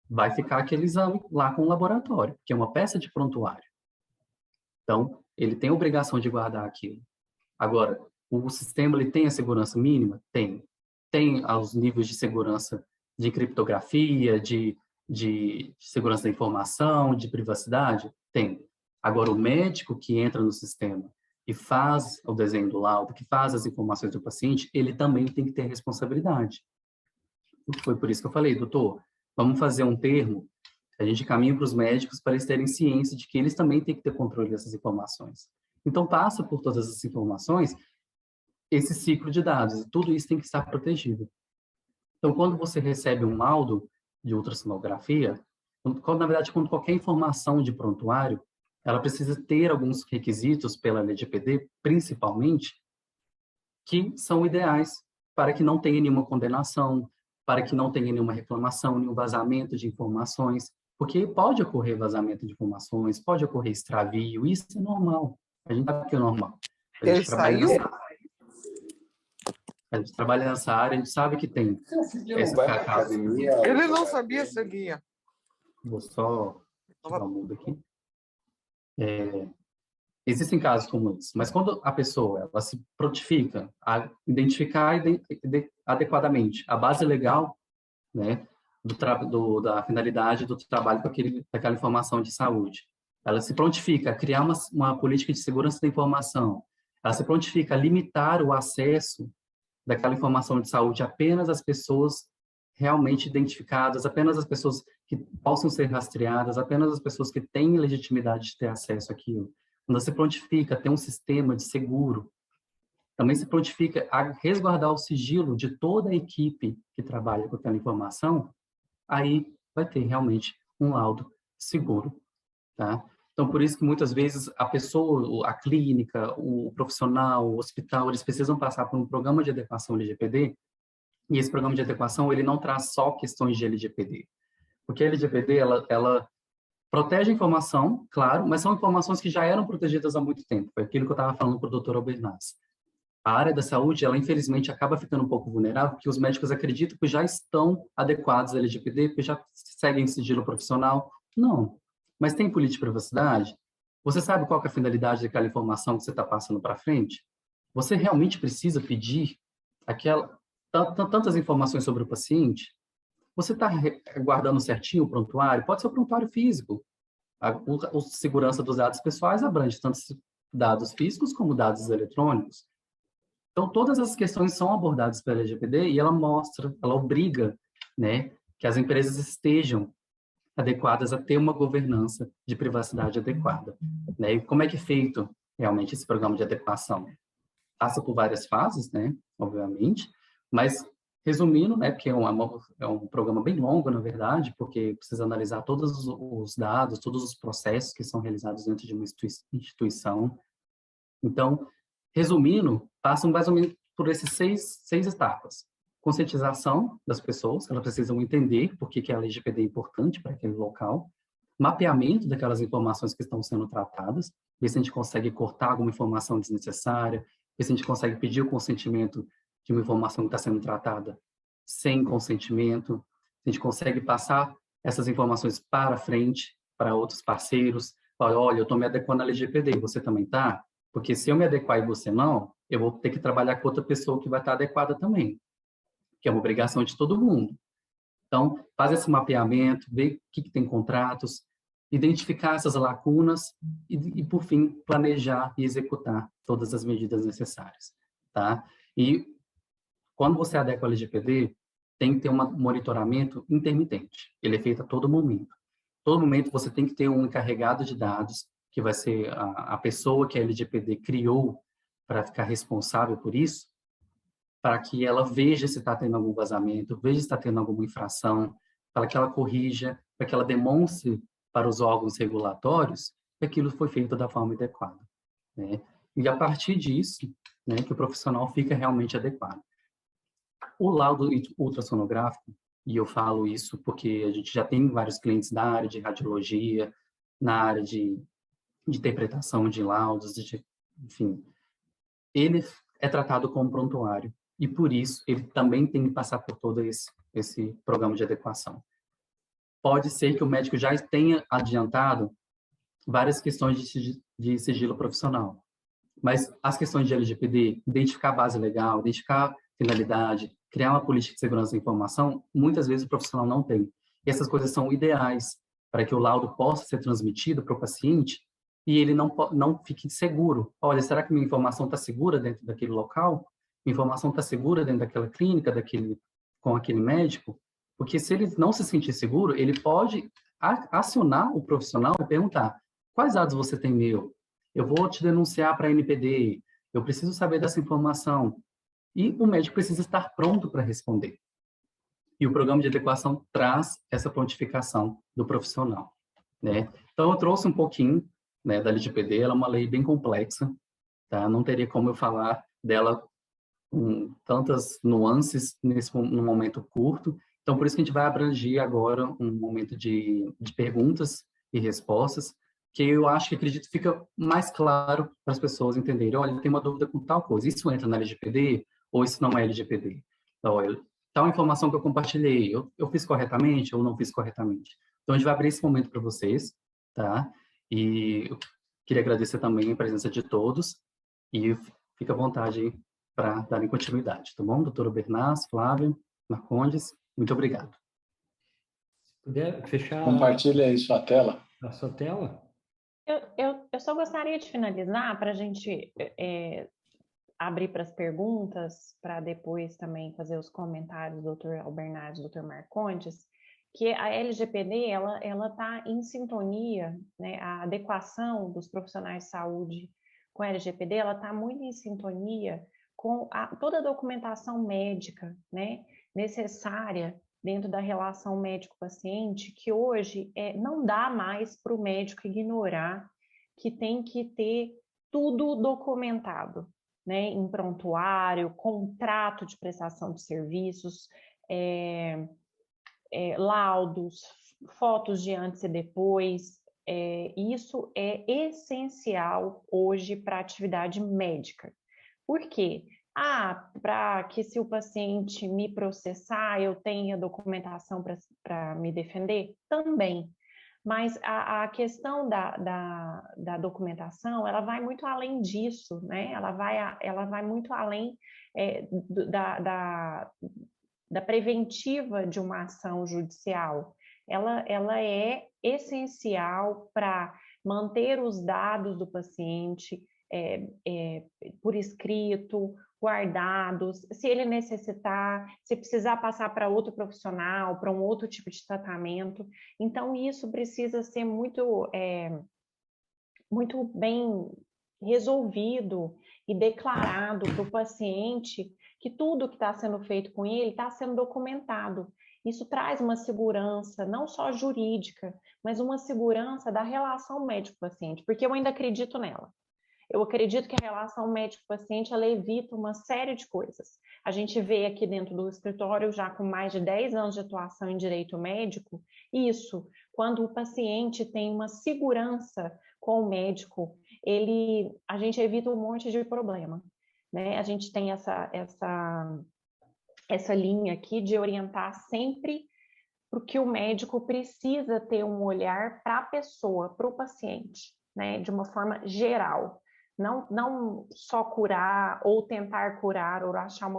Vai ficar aquele exame lá com o laboratório, que é uma peça de prontuário. Então, ele tem a obrigação de guardar aquilo. Agora, o sistema ele tem a segurança mínima? Tem. Tem os níveis de segurança de criptografia, de segurança da informação, de privacidade? Tem. Agora, o médico que entra no sistema e faz o desenho do laudo, que faz as informações do paciente, ele também tem que ter responsabilidade. Foi por isso que eu falei, doutor, vamos fazer um termo, a gente caminha para os médicos para eles terem ciência de que eles também têm que ter controle dessas informações. Então, passa por todas as informações esse ciclo de dados, e tudo isso tem que estar protegido. Então, quando você recebe um laudo de ultrassonografia, na verdade, quando qualquer informação de prontuário, ela precisa ter alguns requisitos pela LGPD, principalmente, que são ideais para que não tenha nenhuma condenação, para que não tenha nenhuma reclamação, nenhum vazamento de informações, porque pode ocorrer vazamento de informações, pode ocorrer extravio, isso é normal. A gente sabe que é normal. Ele saiu? A gente trabalha nessa área, a gente sabe que tem. Não vai pra academia. Ele não sabia, Ceguinha. Vou só tirar o mudo aqui. Existem casos como esse, mas quando a pessoa ela se prontifica a identificar adequadamente a base legal, né, da finalidade do trabalho com daquela informação de saúde, ela se prontifica a criar uma política de segurança da informação, ela se prontifica a limitar o acesso daquela informação de saúde apenas às pessoas realmente identificadas, apenas as pessoas que possam ser rastreadas, apenas as pessoas que têm legitimidade de ter acesso àquilo. Quando se prontifica a ter um sistema de seguro, também se prontifica a resguardar o sigilo de toda a equipe que trabalha com aquela informação, aí vai ter realmente um laudo seguro, tá? Então, por isso que muitas vezes a pessoa, a clínica, o profissional, o hospital, eles precisam passar por um programa de adequação LGPD, e esse programa de adequação, ele não traz só questões de LGPD, porque a LGPD, ela protege a informação, claro, mas são informações que já eram protegidas há muito tempo. Foi aquilo que eu estava falando para o doutor Albernaz. A área da saúde, ela infelizmente acaba ficando um pouco vulnerável, porque os médicos acreditam que já estão adequados à LGPD, porque já seguem sigilo profissional. Não. Mas tem política de privacidade? Você sabe qual que é a finalidade daquela informação que você está passando para frente? Você realmente precisa pedir tantas informações sobre o paciente? Você está guardando certinho o prontuário? Pode ser o prontuário físico. A segurança dos dados pessoais abrange tanto dados físicos como dados eletrônicos. Então, todas as questões são abordadas pela LGPD e ela obriga, né, que as empresas estejam adequadas a ter uma governança de privacidade adequada, né? E como é que é feito realmente esse programa de adequação? Passa por várias fases, né, obviamente, mas resumindo, né, porque é um programa bem longo, na verdade, porque precisa analisar todos os dados, todos os processos que são realizados dentro de uma instituição. Então, resumindo, passam mais ou menos por esses seis etapas. Conscientização das pessoas, elas precisam entender por que a LGPD é importante para aquele local. Mapeamento daquelas informações que estão sendo tratadas, ver se a gente consegue cortar alguma informação desnecessária, ver se a gente consegue pedir o consentimento de uma informação que está sendo tratada sem consentimento, a gente consegue passar essas informações para frente, para outros parceiros, olha, eu estou me adequando à LGPD, você também está? Porque se eu me adequar e você não, eu vou ter que trabalhar com outra pessoa que vai estar adequada também, que é uma obrigação de todo mundo. Então, faz esse mapeamento, vê o que tem contratos, identificar essas lacunas e, por fim, planejar e executar todas as medidas necessárias, tá? E quando você adequa ao LGPD, tem que ter um monitoramento intermitente. Ele é feito a todo momento. Todo momento você tem que ter um encarregado de dados, que vai ser a pessoa que a LGPD criou para ficar responsável por isso, para que ela veja se está tendo algum vazamento, veja se está tendo alguma infração, para que ela corrija, para que ela demonstre para os órgãos regulatórios que aquilo foi feito da forma adequada, né? E a partir disso, né, que o profissional fica realmente adequado. O laudo ultrassonográfico, e eu falo isso porque a gente já tem vários clientes da área de radiologia, na área de interpretação de laudos, enfim, ele é tratado como prontuário e, por isso, ele também tem que passar por todo esse programa de adequação. Pode ser que o médico já tenha adiantado várias questões de sigilo profissional, mas as questões de LGPD, identificar a base legal, identificar a finalidade, criar uma política de segurança da informação, muitas vezes o profissional não tem. E essas coisas são ideais para que o laudo possa ser transmitido para o paciente e ele não fique seguro. Olha, será que minha informação está segura dentro daquele local? Minha informação está segura dentro daquela clínica, com aquele médico? Porque se ele não se sentir seguro, ele pode acionar o profissional e perguntar: quais dados você tem meu? Eu vou te denunciar para a NPD, eu preciso saber dessa informação. E o médico precisa estar pronto para responder. E o programa de adequação traz essa prontificação do profissional, né? Então, eu trouxe um pouquinho, né, da LGPD. Ela é uma lei bem complexa, tá? Não teria como eu falar dela com tantas nuances num momento curto. Então, por isso que a gente vai abranger agora um momento de perguntas e respostas, que eu acredito fica mais claro para as pessoas entenderem. Olha, tem uma dúvida com tal coisa, isso entra na LGPD ou isso não é LGPD? Olha, tal informação que eu compartilhei, eu fiz corretamente ou não fiz corretamente? Então, a gente vai abrir esse momento para vocês, tá? E eu queria agradecer também a presença de todos e fica à vontade aí para darem continuidade, tá bom? Doutora Bernas, Flávio, Marcondes, muito obrigado. Se puder fechar Compartilha aí sua tela. a sua tela. Eu só gostaria de finalizar para a gente abrir para as perguntas, para depois também fazer os comentários do Dr. Albernaz e do Dr. Marcondes, que a LGPD ela está em sintonia, né? A adequação dos profissionais de saúde com a LGPD ela está muito em sintonia com toda a documentação médica, né, necessária dentro da relação médico-paciente, que hoje não dá mais para o médico ignorar que tem que ter tudo documentado, né, em prontuário, contrato de prestação de serviços, laudos, fotos de antes e depois. Isso é essencial hoje para a atividade médica. Por quê? Para que se o paciente me processar, eu tenha documentação para me defender? Também. Mas a questão da documentação, ela vai muito além disso, né? Ela vai muito além da preventiva de uma ação judicial. Ela é essencial para manter os dados do paciente por escrito, guardados, se ele necessitar, se precisar passar para outro profissional, para um outro tipo de tratamento. Então, isso precisa ser muito bem resolvido e declarado para o paciente que tudo que está sendo feito com ele está sendo documentado. Isso traz uma segurança, não só jurídica, mas uma segurança da relação médico-paciente, porque eu ainda acredito nela. Eu acredito que a relação médico-paciente ela evita uma série de coisas. A gente vê aqui dentro do escritório, já com mais de 10 anos de atuação em direito médico, isso, quando o paciente tem uma segurança com o médico, a gente evita um monte de problema, né? A gente tem essa linha aqui de orientar sempre porque o médico precisa ter um olhar para a pessoa, para o paciente, né? De uma forma geral. Não só curar ou tentar curar ou achar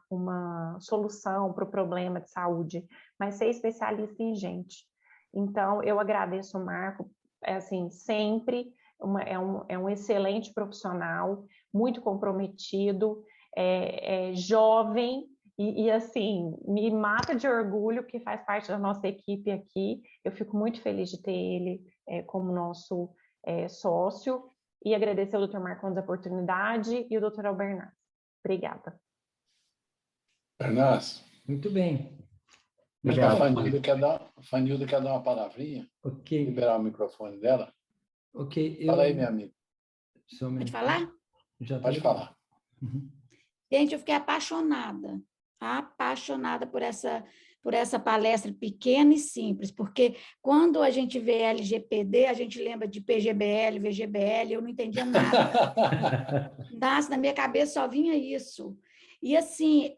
uma solução para o problema de saúde, mas ser especialista em gente. Então, eu agradeço o Marco, assim, sempre, é um excelente profissional, muito comprometido, jovem e, assim, me mata de orgulho que faz parte da nossa equipe aqui. Eu fico muito feliz de ter ele como nosso sócio. E agradecer ao Dr. Marcondes a oportunidade e o Dr. Albernaz. Obrigada. Bernas, Muito bem. a Fanilda quer dar uma palavrinha, Ok. liberar o microfone dela. Ok. Fala aí, minha amiga. Pode falar? Já Pode falar. Uhum. Gente, eu fiquei apaixonada por por essa palestra pequena e simples, porque quando a gente vê LGPD, a gente lembra de PGBL, VGBL, eu não entendia nada. Na minha cabeça só vinha isso. E assim,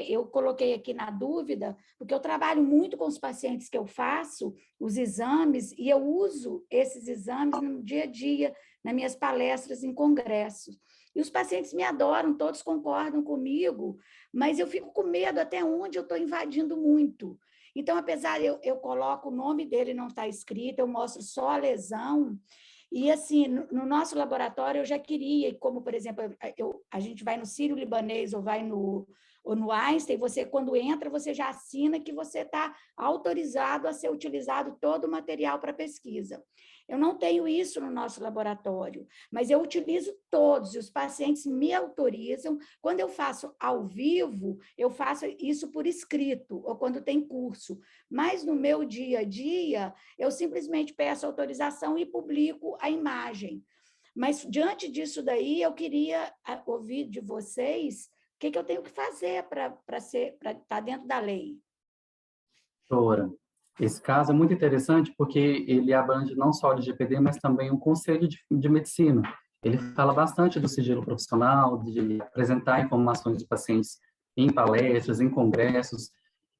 eu coloquei aqui na dúvida, porque eu trabalho muito com os pacientes que eu faço, os exames, e eu uso esses exames no dia a dia, nas minhas palestras em congressos. E os pacientes me adoram, todos concordam comigo, mas eu fico com medo até onde eu estou invadindo muito. Então, apesar eu coloco o nome dele, não está escrito, eu mostro só a lesão. E, assim, no nosso laboratório, eu já queria, como, por exemplo, a gente vai no Sírio-Libanês ou vai no Einstein, você, quando entra, você já assina que você está autorizado a ser utilizado todo o material para pesquisa. Eu não tenho isso no nosso laboratório, mas eu utilizo todos, e os pacientes me autorizam. Quando eu faço ao vivo, eu faço isso por escrito, ou quando tem curso. Mas no meu dia a dia, eu simplesmente peço autorização e publico a imagem. Mas, diante disso daí, eu queria ouvir de vocês o que eu tenho que fazer para estar dentro da lei. Doutora, esse caso é muito interessante porque ele abrange não só o LGPD, mas também o Conselho de Medicina. Ele fala bastante do sigilo profissional, de apresentar informações dos pacientes em palestras, em congressos.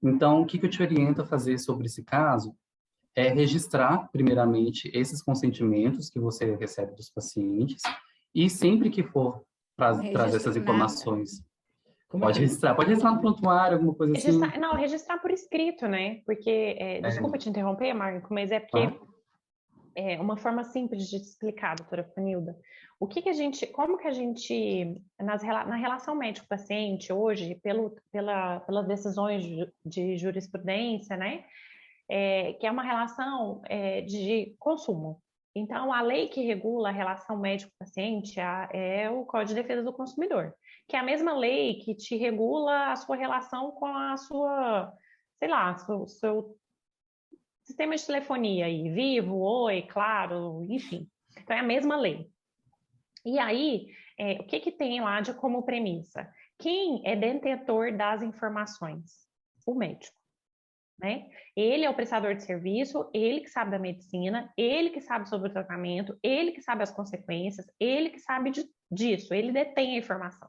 Então, o que eu te oriento a fazer sobre esse caso é registrar, primeiramente, esses consentimentos que você recebe dos pacientes e sempre que for trazer essas informações... Pode registrar no prontuário, alguma coisa assim? Não, registrar por escrito, né? Porque, desculpa te interromper, Marco, mas é porque é uma forma simples de te explicar, doutora Fanilda. Como que a gente, na relação médico-paciente, hoje, pelas decisões de jurisprudência, né? Que é uma relação de consumo. Então, a lei que regula a relação médico-paciente é o Código de Defesa do Consumidor, que é a mesma lei que te regula a sua relação com a sua, sei lá, seu sistema de telefonia aí, Vivo, Oi, Claro, enfim. Então, é a mesma lei. E aí, o que tem lá como premissa? Quem é detentor das informações? O médico. Né? Ele é o prestador de serviço, ele que sabe da medicina, ele que sabe sobre o tratamento, ele que sabe as consequências, ele que sabe disso, ele detém a informação.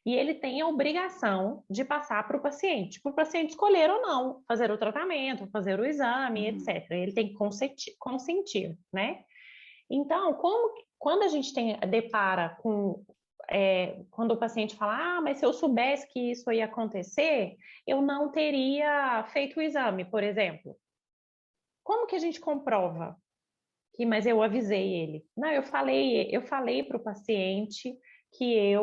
E ele tem a obrigação de passar para o paciente escolher ou não fazer o tratamento, fazer o exame, etc. Ele tem que consentir, né? Então, quando a gente depara com... quando o paciente fala, mas se eu soubesse que isso ia acontecer, eu não teria feito o exame, por exemplo. Como que a gente comprova? Mas eu avisei ele. Não, eu falei para o paciente que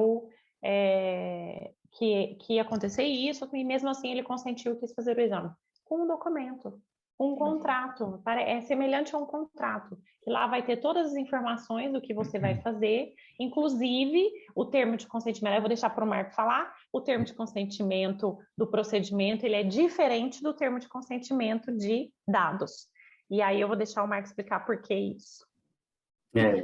que ia acontecer isso, e mesmo assim ele consentiu que quis fazer o exame. Com um documento. Um contrato, é semelhante a um contrato, que lá vai ter todas as informações do que você vai fazer, inclusive o termo de consentimento, eu vou deixar para o Marco falar, o termo de consentimento do procedimento, ele é diferente do termo de consentimento de dados. E aí eu vou deixar o Marco explicar por que isso.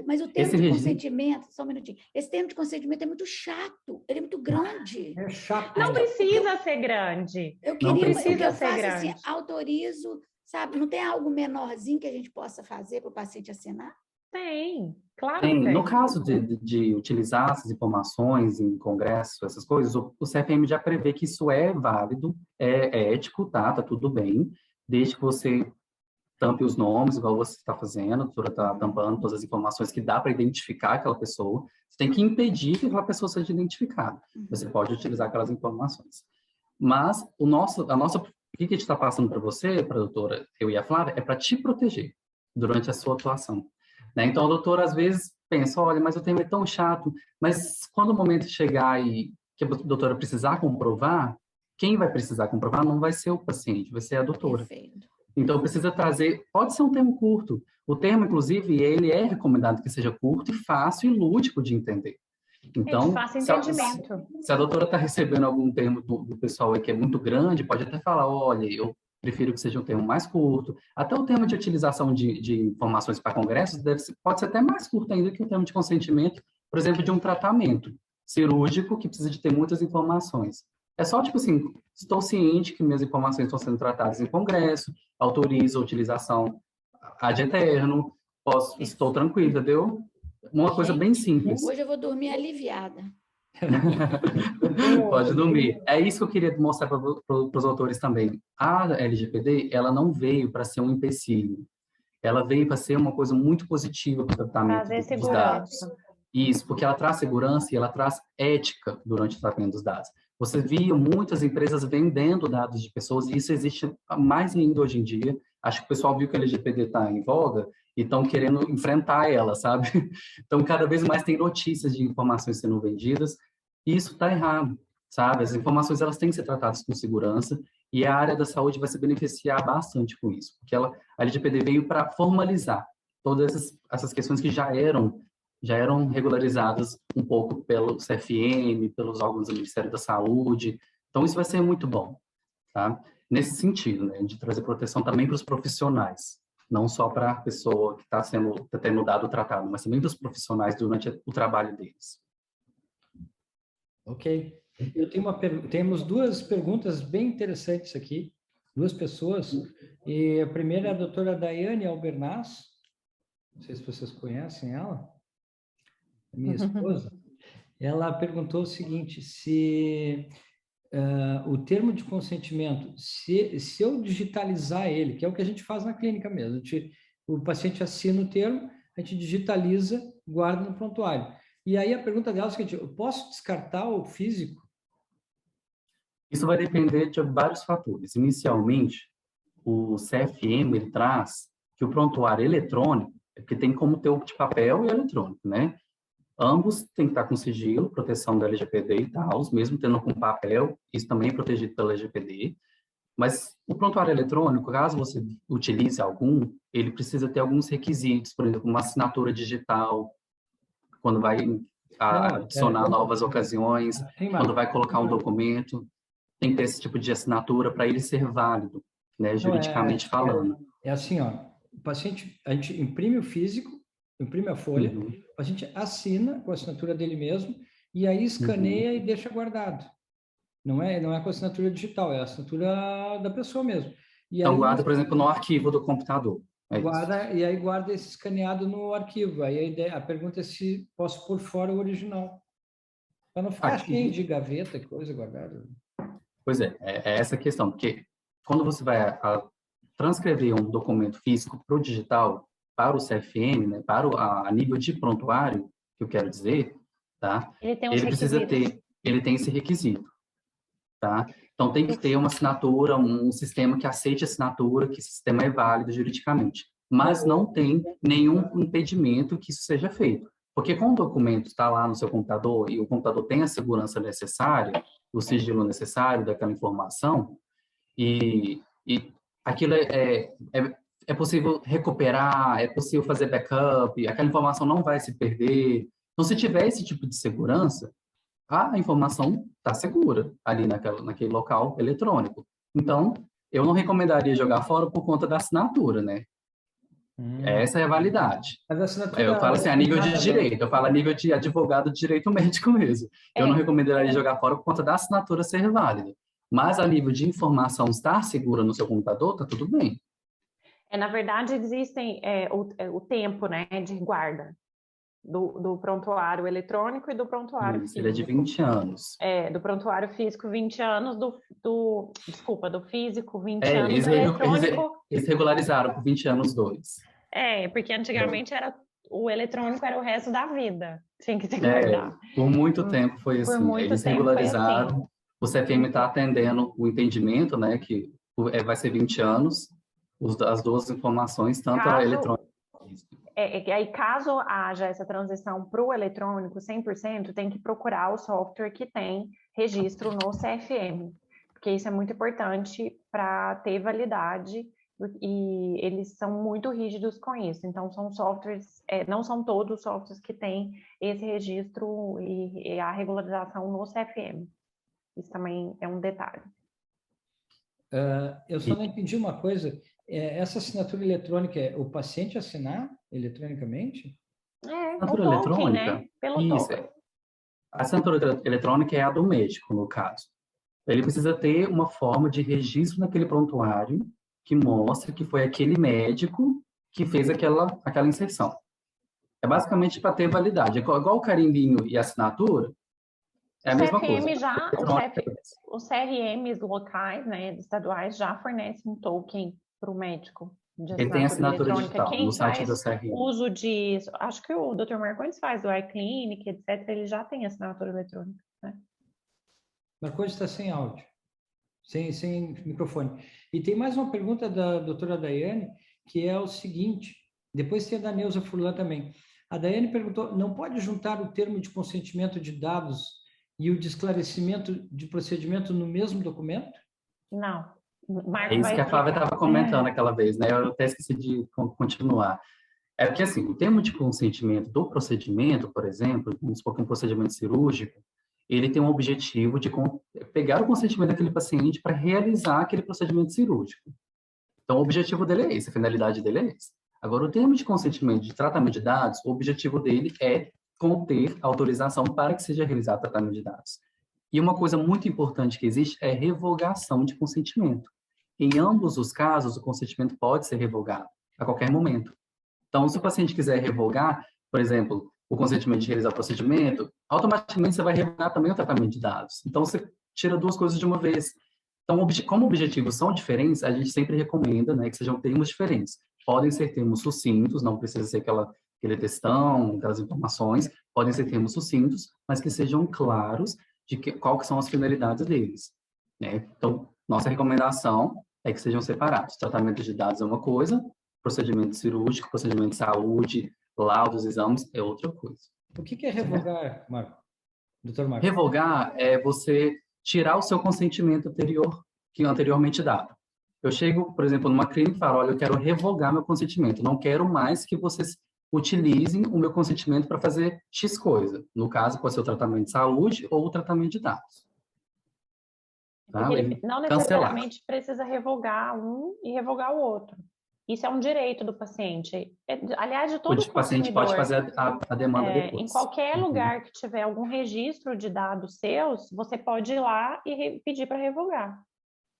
Mas o termo de consentimento, só um minutinho, esse termo de consentimento é muito chato, ele é muito grande. É chato. Não precisa ser grande. Eu queria, não precisa ser faço grande. Assim, autorizo, sabe? Não tem algo menorzinho que a gente possa fazer para o paciente assinar? Tem, claro tem. que tem. No caso de utilizar essas informações em congresso, essas coisas, o CFM já prevê que isso é válido, é ético, tá tudo bem, desde que você tampe os nomes, igual você está fazendo, a doutora está tampando todas as informações que dá para identificar aquela pessoa. Você tem que impedir que aquela pessoa seja identificada. Você pode utilizar aquelas informações. Mas o que a gente está passando para você, para a doutora, eu e a Flávia, é para te proteger durante a sua atuação. Né? Então, a doutora, às vezes, pensa, olha, mas o tema é tão chato, mas quando o momento chegar e que a doutora precisar comprovar, quem vai precisar comprovar não vai ser o paciente, vai ser a doutora. Perfeito. Então, precisa trazer, pode ser um termo curto. O termo, inclusive, ele é recomendado que seja curto e fácil e lúdico de entender. Então, fácil entendimento. Se a doutora está recebendo algum termo do pessoal aí que é muito grande, pode até falar, olha, eu prefiro que seja um termo mais curto. Até o termo de utilização de informações para congressos pode ser até mais curto ainda que o termo de consentimento, por exemplo, de um tratamento cirúrgico que precisa de ter muitas informações. É só, tipo assim, estou ciente que minhas informações estão sendo tratadas em congresso, autorizo a utilização ad eterno, estou tranquilo, entendeu? Uma coisa bem simples. Hoje eu vou dormir aliviada. Pode dormir. É isso que eu queria mostrar para os autores também. A LGPD, ela não veio para ser um empecilho. Ela veio para ser uma coisa muito positiva para o tratamento dos dados. Isso, porque ela traz segurança e ela traz ética durante o tratamento dos dados. Você via muitas empresas vendendo dados de pessoas, e isso existe mais ainda hoje em dia. Acho que o pessoal viu que a LGPD está em voga e estão querendo enfrentar ela, sabe? Então, cada vez mais tem notícias de informações sendo vendidas, e isso está errado, sabe? As informações, elas têm que ser tratadas com segurança, e a área da saúde vai se beneficiar bastante com isso, porque a LGPD veio para formalizar todas essas questões que já eram regularizadas um pouco pelo CFM, pelos órgãos do Ministério da Saúde. Então, isso vai ser muito bom, tá? Nesse sentido, né, de trazer proteção também para os profissionais, não só para a pessoa que está tendo dado tratado, mas também para os profissionais durante o trabalho deles. Ok. Eu tenho temos duas perguntas bem interessantes aqui, duas pessoas. E a primeira é a doutora Daiane Albernaz. Não sei se vocês conhecem ela. Minha esposa. Ela perguntou o seguinte, se o termo de consentimento, se eu digitalizar ele, que é o que a gente faz na clínica mesmo, o paciente assina o termo, a gente digitaliza, guarda no prontuário. E aí a pergunta dela é a seguinte, eu posso descartar o físico? Isso vai depender de vários fatores. Inicialmente, o CFM ele traz que o prontuário eletrônico, porque tem como ter o de papel e eletrônico, né? Ambos têm que estar com sigilo, proteção da LGPD e tal, mesmo tendo com papel, isso também é protegido pela LGPD. Mas o prontuário eletrônico, caso você utilize algum, ele precisa ter alguns requisitos, por exemplo, uma assinatura digital, quando vai adicionar novas ocasiões, quando vai colocar um documento, tem que ter esse tipo de assinatura para ele ser válido, né, juridicamente falando. É assim, ó, o paciente, a gente imprime o físico, imprime a folha, a gente assina com a assinatura dele mesmo e aí escaneia e deixa guardado. Não é com a assinatura digital, é a assinatura da pessoa mesmo. E então aí, guarda, por exemplo, no arquivo do computador. E aí guarda esse escaneado no arquivo. Aí a pergunta é se posso pôr fora o original. Para não ficar cheio de gaveta, coisa guardada. Pois é essa a questão, porque quando você vai transcrever um documento físico para o digital, para o CFM, né, a nível de prontuário, que eu quero dizer, tá? Ele precisa ter, ele tem esse requisito, tá? Então tem que ter uma assinatura, um sistema que aceite a assinatura, que esse sistema é válido juridicamente. Mas não tem nenhum impedimento que isso seja feito. Porque quando o documento está lá no seu computador e o computador tem a segurança necessária, o sigilo necessário daquela informação, e aquilo é possível recuperar, é possível fazer backup, aquela informação não vai se perder. Então, se tiver esse tipo de segurança, a informação está segura ali naquele local eletrônico. Então, eu não recomendaria jogar fora por conta da assinatura, né? Essa é a validade. Eu falo assim, a nível de direito, eu falo a nível de advogado de direito médico mesmo. Eu não recomendaria jogar fora por conta da assinatura ser válida. Mas a nível de informação estar segura no seu computador, tá tudo bem. Na verdade, existem o tempo, né, de guarda do prontuário eletrônico e do prontuário físico. Ele é de 20 anos. Do prontuário físico, 20 anos, do físico, 20 anos, do eletrônico... Eles regularizaram por 20 anos 2. Porque antigamente o eletrônico era o resto da vida, tinha que se guardar. Por muito tempo foi assim, eles regularizaram, assim. O CFM está atendendo o entendimento, né, que vai ser 20 anos, as duas informações, tanto a eletrônica. Aí, caso haja essa transição para o eletrônico 100%, tem que procurar o software que tem registro no CFM, porque isso é muito importante para ter validade e eles são muito rígidos com isso. Então, são softwares, não são todos os softwares que têm esse registro e a regularização no CFM. Isso também é um detalhe. Eu só não entendi uma coisa. Essa assinatura eletrônica é o paciente assinar eletronicamente? Assinatura eletrônica? Né? Pelo token. A assinatura eletrônica é a do médico, no caso. Ele precisa ter uma forma de registro naquele prontuário que mostre que foi aquele médico que fez aquela inserção. É basicamente para ter validade. Igual o carimbinho e a assinatura, é a mesma coisa. Os CRMs locais, né, estaduais, já fornecem um token para o médico de Ele tem assinatura eletrônica. digital Quem no site faz da CRM. uso de... Acho que o Dr. Marcondes faz, o iClinic, etc., ele já tem assinatura eletrônica, né? Marcondes está sem áudio, sem microfone. E tem mais uma pergunta da doutora Daiane, que é o seguinte, depois tem a da Neuza Furlan também. A Daiane perguntou, não pode juntar o termo de consentimento de dados e o de esclarecimento de procedimento no mesmo documento? Não. É isso que a Flávia estava comentando aquela vez, né? Eu até esqueci de continuar. É porque, assim, o termo de consentimento do procedimento, por exemplo, vamos supor que um procedimento cirúrgico, ele tem um objetivo de pegar o consentimento daquele paciente para realizar aquele procedimento cirúrgico. Então, o objetivo dele é esse, a finalidade dele é esse. Agora, o termo de consentimento de tratamento de dados, o objetivo dele é conter autorização para que seja realizado o tratamento de dados. E uma coisa muito importante que existe é revogação de consentimento. Em ambos os casos, o consentimento pode ser revogado a qualquer momento. Então, se o paciente quiser revogar, por exemplo, o consentimento de realizar o procedimento, automaticamente você vai revogar também o tratamento de dados. Então, você tira duas coisas de uma vez. Então, como objetivos são diferentes, a gente sempre recomenda, né, que sejam termos diferentes. Podem ser termos sucintos, não precisa ser aquele textão, aquelas informações, podem ser termos sucintos, mas que sejam claros de qual que são as finalidades deles, né? Então, nossa recomendação é que sejam separados. Tratamento de dados é uma coisa, procedimento cirúrgico, procedimento de saúde, laudos, exames é outra coisa. O que é revogar, Marco? Doutor Marco? Revogar é você tirar o seu consentimento anterior, que anteriormente dado. Eu chego, por exemplo, numa clínica e falo, olha, eu quero revogar meu consentimento, não quero mais que vocês utilizem o meu consentimento para fazer X coisa. No caso, pode ser o tratamento de saúde ou o tratamento de dados. Tá? Ele não necessariamente precisa revogar um e revogar o outro. Isso é um direito do paciente. Aliás, de todo o paciente pode fazer a demanda depois. Em qualquer lugar que tiver algum registro de dados seus, você pode ir lá e pedir para revogar.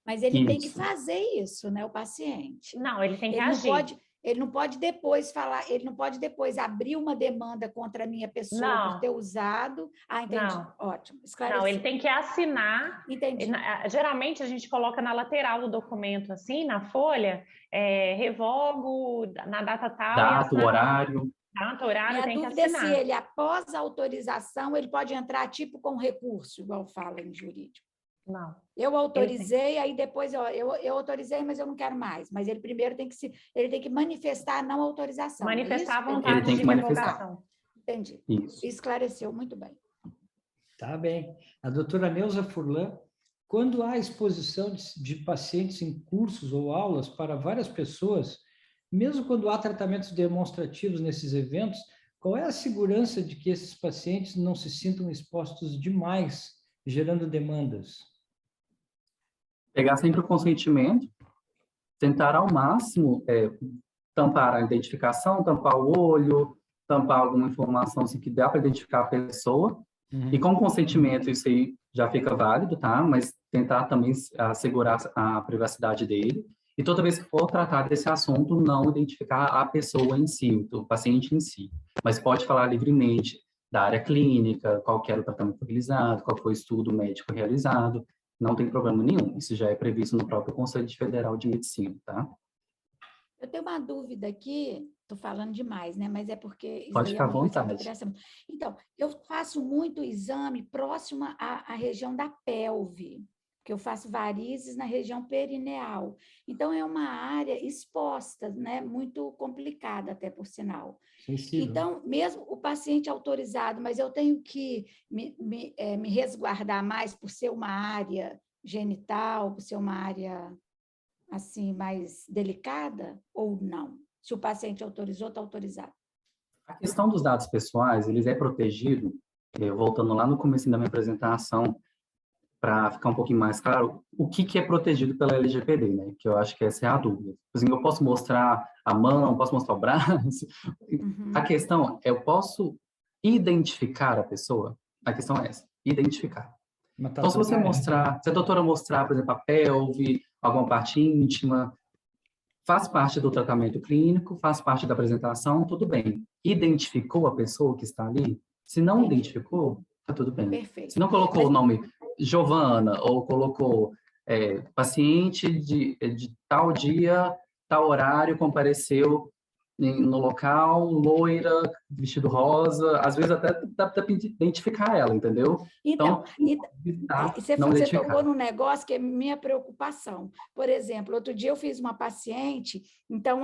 Mas ele tem que fazer isso, né, o paciente. Não, ele tem que agir. Ele não pode depois falar, ele não pode depois abrir uma demanda contra a minha pessoa por ter usado. Ah, entendi. Não. Ótimo. Esclareci. Não, ele tem que assinar. Entendi. Geralmente a gente coloca na lateral do documento, assim, na folha, revogo na data tal. Data, horário. Data, horário, tem que assinar. A dúvida é se ele, após a autorização, ele pode entrar tipo com recurso, igual fala em jurídico. Não. Eu autorizei, aí depois eu autorizei, mas eu não quero mais. Mas ele primeiro tem que manifestar a não autorização. Manifestar a vontade de revogação. Entendi. Isso. Esclareceu muito bem. Tá bem. A doutora Neuza Furlan, quando há exposição de pacientes em cursos ou aulas para várias pessoas, mesmo quando há tratamentos demonstrativos nesses eventos, qual é a segurança de que esses pacientes não se sintam expostos demais, gerando demandas? Pegar sempre o consentimento, tentar ao máximo tampar a identificação, tampar o olho, tampar alguma informação assim, que dá para identificar a pessoa. E com consentimento isso aí já fica válido, tá? Mas tentar também assegurar a privacidade dele. E toda vez que for tratar desse assunto, não identificar a pessoa em si, o paciente em si. Mas pode falar livremente da área clínica, qual que era o tratamento realizado, qual foi o estudo médico realizado. Não tem problema nenhum. Isso já é previsto no próprio Conselho Federal de Medicina, tá? Eu tenho uma dúvida aqui, estou falando demais, né? Mas é porque... Pode ficar à vontade. Então, eu faço muito exame próximo à região da pelve, porque eu faço varizes na região perineal. Então, é uma área exposta, né? Muito complicada até, por sinal. Sensível. Então, mesmo o paciente autorizado, mas eu tenho que me resguardar mais por ser uma área genital, por ser uma área assim mais delicada ou não? Se o paciente autorizou, está autorizado. A questão dos dados pessoais, eles é protegido, voltando lá no começo da minha apresentação, para ficar um pouquinho mais claro, o que é protegido pela LGPD, né? Que eu acho que essa é a dúvida. Assim, eu posso mostrar a mão, posso mostrar o braço. A questão é, eu posso identificar a pessoa? A questão é essa, identificar. Mas tá Então, se tudo você bem. mostrar, se a doutora mostrar, por exemplo, a pelve, alguma parte íntima, faz parte do tratamento clínico, faz parte da apresentação, tudo bem. Identificou a pessoa que está ali? Se não Entendi. identificou, tá tudo bem. Perfeito. Se não colocou Mas- o nome Giovana ou colocou paciente de tal dia, tal horário, compareceu no local, loira, vestido rosa, às vezes até dá para identificar ela, entendeu? Então, evitar você não tocou identificar. num negócio que é minha preocupação. Por exemplo, outro dia eu fiz uma paciente, então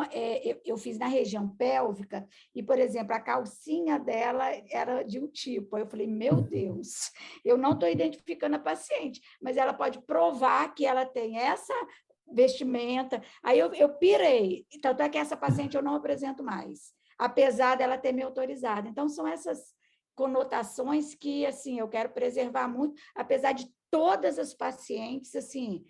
eu fiz na região pélvica, e, por exemplo, a calcinha dela era de um tipo. Aí eu falei, meu Deus, eu não estou identificando a paciente, mas ela pode provar que ela tem essa vestimenta. Aí eu pirei, tanto é que essa paciente eu não apresento mais, apesar dela ter me autorizado. Então, são essas conotações que, assim, eu quero preservar muito, apesar de todas as pacientes, assim,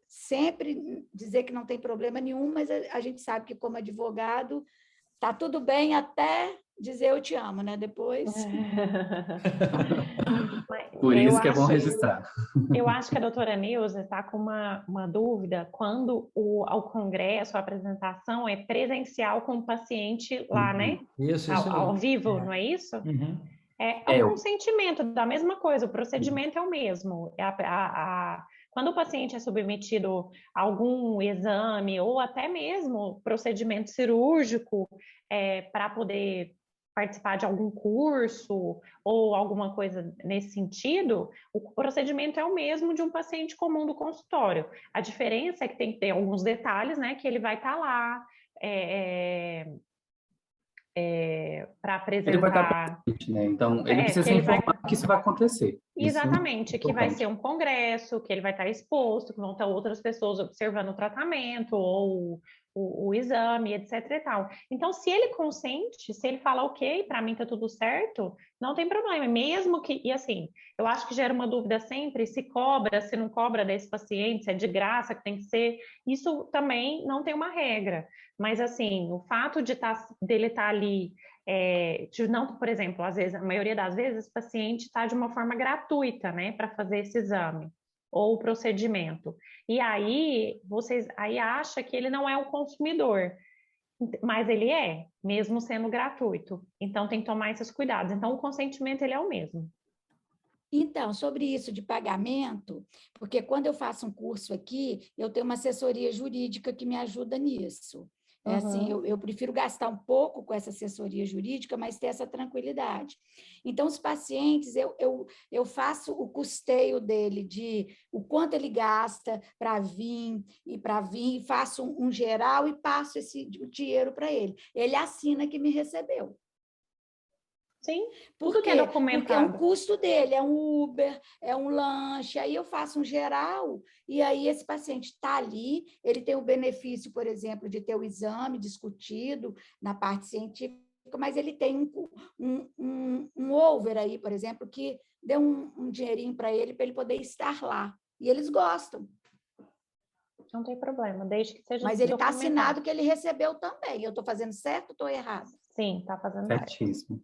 sempre dizer que não tem problema nenhum, mas a gente sabe que, como advogado, tá tudo bem até dizer eu te amo, né? Depois... Por isso que é bom registrar. Eu acho que a doutora Neuza está com uma dúvida quando o congresso, a apresentação é presencial com o paciente lá, né? Isso Ao aí. vivo, não é isso? Uhum. É um consentimento da mesma coisa, o procedimento é o mesmo. Quando o paciente é submetido a algum exame ou até mesmo procedimento cirúrgico para poder participar de algum curso ou alguma coisa nesse sentido, o procedimento é o mesmo de um paciente comum do consultório. A diferença é que tem que ter alguns detalhes, né, que ele vai estar lá para apresentar. Ele vai estar presente, né? Então, ele precisa ser informado que isso vai acontecer. Exatamente, Isso que vai ser um congresso, que ele vai estar exposto, que vão estar outras pessoas observando o tratamento ou o exame, etc e tal. Então, se ele consente, se ele fala, ok, para mim tá tudo certo, não tem problema, mesmo que, e assim, eu acho que gera uma dúvida sempre, se cobra, se não cobra desse paciente, se é de graça, que tem que ser, isso também não tem uma regra, mas assim, o fato dele estar ali, não, por exemplo, às vezes, a maioria das vezes, o paciente está de uma forma gratuita, né, para fazer esse exame ou procedimento. E aí, vocês acham que ele não é o consumidor, mas ele mesmo sendo gratuito. Então, tem que tomar esses cuidados. Então, o consentimento, ele é o mesmo. Então, sobre isso de pagamento, porque quando eu faço um curso aqui, eu tenho uma assessoria jurídica que me ajuda nisso. Assim, eu prefiro gastar um pouco com essa assessoria jurídica, mas ter essa tranquilidade. Então, os pacientes, eu faço o custeio dele, de o quanto ele gasta para vir, faço um geral e passo o dinheiro para ele. Ele assina que me recebeu. Sim, tudo que é documentado. Porque é um custo dele, é um Uber, é um lanche, aí eu faço um geral, e aí esse paciente está ali, ele tem o benefício, por exemplo, de ter o exame discutido na parte científica, mas ele tem um over aí, por exemplo, que deu um dinheirinho para ele poder estar lá, e eles gostam. Não tem problema, desde que seja Mas ele está assinado que ele recebeu também. Eu estou fazendo certo ou estou errado? Sim, está fazendo certo. Certíssimo.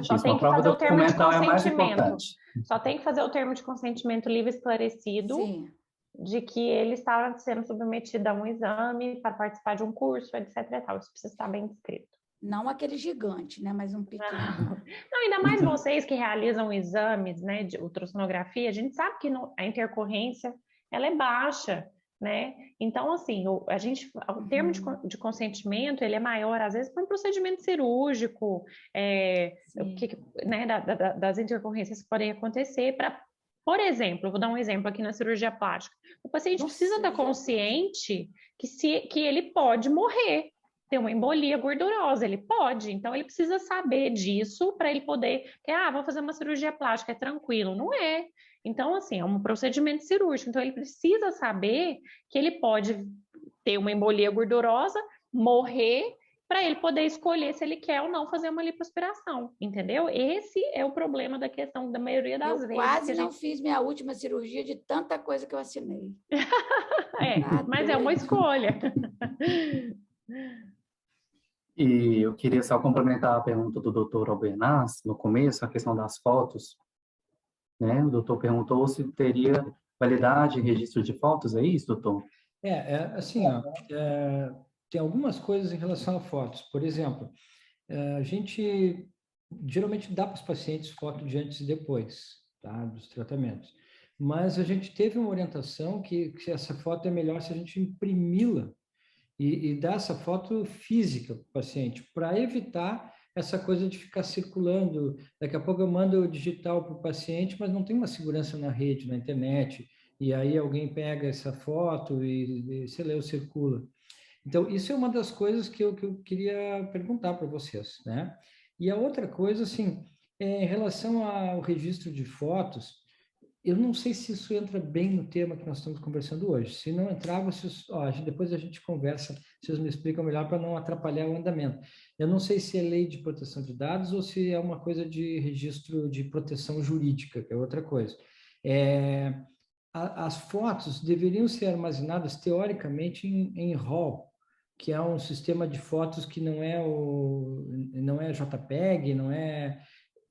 Só tem A que prova fazer o termo de documental é a mais consentimento. importante. Só tem que fazer o termo de consentimento livre e esclarecido. Sim. De que ele estava sendo submetido a um exame para participar de um curso, etc. e tal. Isso precisa estar bem descrito. Não aquele gigante, né? Mas um pequeno. Não, ainda mais vocês que realizam exames, né, de ultrassonografia, a gente sabe que a intercorrência ela é baixa, né? Então, assim, o termo de consentimento ele é maior, às vezes, para um procedimento cirúrgico, né, das intercorrências que podem acontecer. Por exemplo, vou dar um exemplo aqui na cirurgia plástica. O paciente precisa estar consciente que ele pode morrer, ter uma embolia gordurosa, ele pode. Então, ele precisa saber disso para ele poder... vou fazer uma cirurgia plástica, é tranquilo. Não é. Então, assim, é um procedimento cirúrgico. Então, ele precisa saber que ele pode ter uma embolia gordurosa, morrer, para ele poder escolher se ele quer ou não fazer uma lipoaspiração, entendeu? Esse é o problema da questão da maioria das vezes. Eu quase não fiz minha última cirurgia de tanta coisa que eu assinei. Mas é uma escolha. E eu queria só complementar a pergunta do Dr. Albernaz, no começo, a questão das fotos. né? O doutor perguntou se teria validade em registro de fotos, é isso, doutor? Assim, ó, tem algumas coisas em relação a fotos. Por exemplo, a gente geralmente dá para os pacientes foto de antes e depois, tá, dos tratamentos. Mas a gente teve uma orientação que essa foto é melhor se a gente imprimi-la e dar essa foto física para o paciente, para evitar essa coisa de ficar circulando. Daqui a pouco eu mando o digital para o paciente, mas não tem uma segurança na rede, na internet, e aí alguém pega essa foto e sei lá, circula. Então, isso é uma das coisas que eu queria perguntar para vocês, né? E a outra coisa, assim, em relação ao registro de fotos, eu não sei se isso entra bem no tema que nós estamos conversando hoje. Se não entrar, vocês, depois a gente conversa, vocês me explicam melhor para não atrapalhar o andamento. Eu não sei se é lei de proteção de dados ou se é uma coisa de registro de proteção jurídica, que é outra coisa. As fotos deveriam ser armazenadas, teoricamente, em RAW, que é um sistema de fotos que não é JPEG, não é...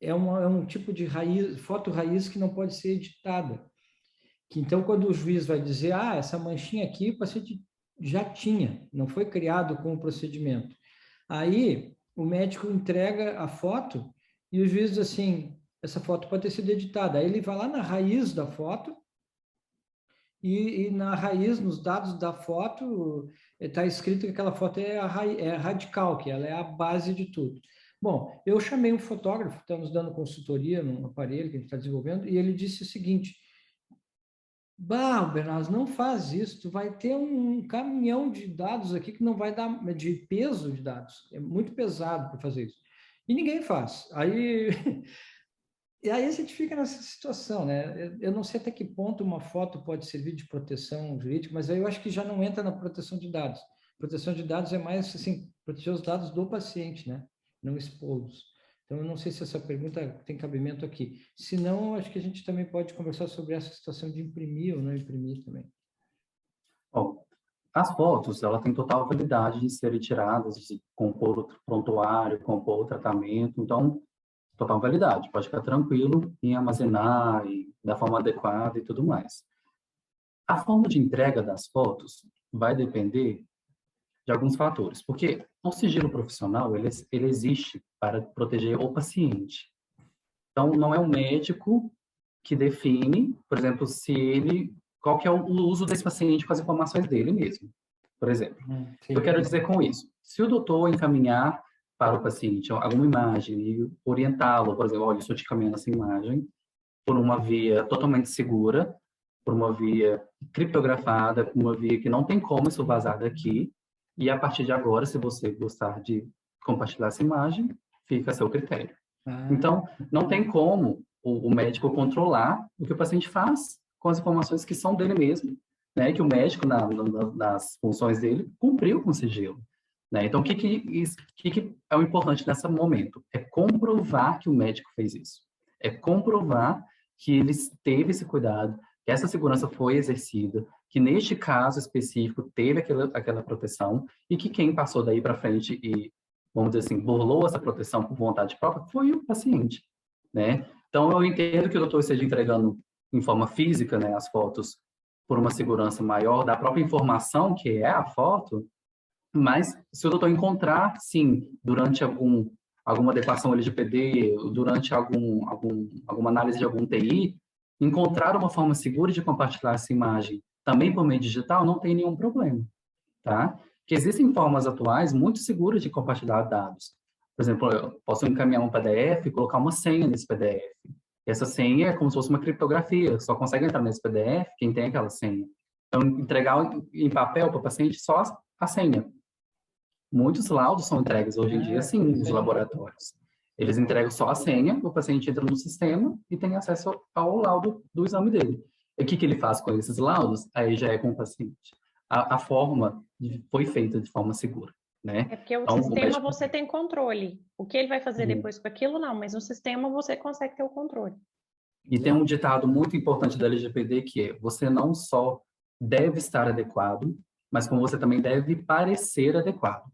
É um tipo de foto raiz que não pode ser editada. Então, quando o juiz vai dizer, essa manchinha aqui o paciente já tinha, não foi criado com o procedimento. Aí, o médico entrega a foto e o juiz diz assim, essa foto pode ter sido editada. Aí ele vai lá na raiz da foto e na raiz, nos dados da foto, está escrito que aquela foto é radical, que ela é a base de tudo. Bom, eu chamei um fotógrafo, estamos dando consultoria num aparelho que a gente está desenvolvendo, e ele disse o seguinte, Bernardo, não faz isso, tu vai ter um caminhão de dados aqui que não vai dar, de peso de dados, é muito pesado para fazer isso. E ninguém faz. E aí a gente fica nessa situação, né? Eu não sei até que ponto uma foto pode servir de proteção jurídica, mas aí eu acho que já não entra na proteção de dados. Proteção de dados é mais, assim, proteger os dados do paciente, né? Não expô-los. Então, eu não sei se essa pergunta tem cabimento aqui. Se não, acho que a gente também pode conversar sobre essa situação de imprimir ou não imprimir também. Bom, as fotos, ela tem total validade de serem tiradas, de compor o prontuário, compor o tratamento, então, total validade. Pode ficar tranquilo em armazenar e da forma adequada e tudo mais. A forma de entrega das fotos vai depender de alguns fatores, porque o sigilo profissional, ele existe para proteger o paciente. Então, não é o médico que define, por exemplo, qual que é o uso desse paciente com as informações dele mesmo, por exemplo. Eu quero dizer com isso, se o doutor encaminhar para o paciente alguma imagem e orientá-lo, por exemplo, olha, estou te encaminhando essa imagem por uma via totalmente segura, por uma via criptografada, por uma via que não tem como isso vazar daqui, e a partir de agora, se você gostar de compartilhar essa imagem, fica a seu critério. Então, não tem como o médico controlar o que o paciente faz com as informações que são dele mesmo, né? Que o médico, nas funções dele, cumpriu com o sigilo. Né? Então, o que é o importante nesse momento? É comprovar que o médico fez isso. É comprovar que ele teve esse cuidado, que essa segurança foi exercida, que neste caso específico teve aquela proteção e que quem passou daí para frente e, vamos dizer assim, burlou essa proteção por vontade própria foi o paciente, né? Então, eu entendo que o doutor esteja entregando em forma física, né, as fotos por uma segurança maior da própria informação que é a foto, mas se o doutor encontrar, sim, durante alguma adequação LGPD, durante alguma análise de algum TI, encontrar uma forma segura de compartilhar essa imagem também por meio digital, não tem nenhum problema, tá? Porque existem formas atuais muito seguras de compartilhar dados. Por exemplo, eu posso encaminhar um PDF e colocar uma senha nesse PDF. E essa senha é como se fosse uma criptografia, só consegue entrar nesse PDF quem tem aquela senha. Então, entregar em papel para o paciente só a senha. Muitos laudos são entregues hoje em dia, sim, nos laboratórios. Eles entregam só a senha, o paciente entra no sistema e tem acesso ao laudo do exame dele. E o que ele faz com esses laudos? Aí já é com o paciente. A forma foi feita de forma segura, né? É porque o sistema você tem controle. O que ele vai fazer depois com aquilo, não. Mas no sistema você consegue ter o controle. E tem um ditado muito importante da LGPD que é: você não só deve estar adequado, mas como você também deve parecer adequado.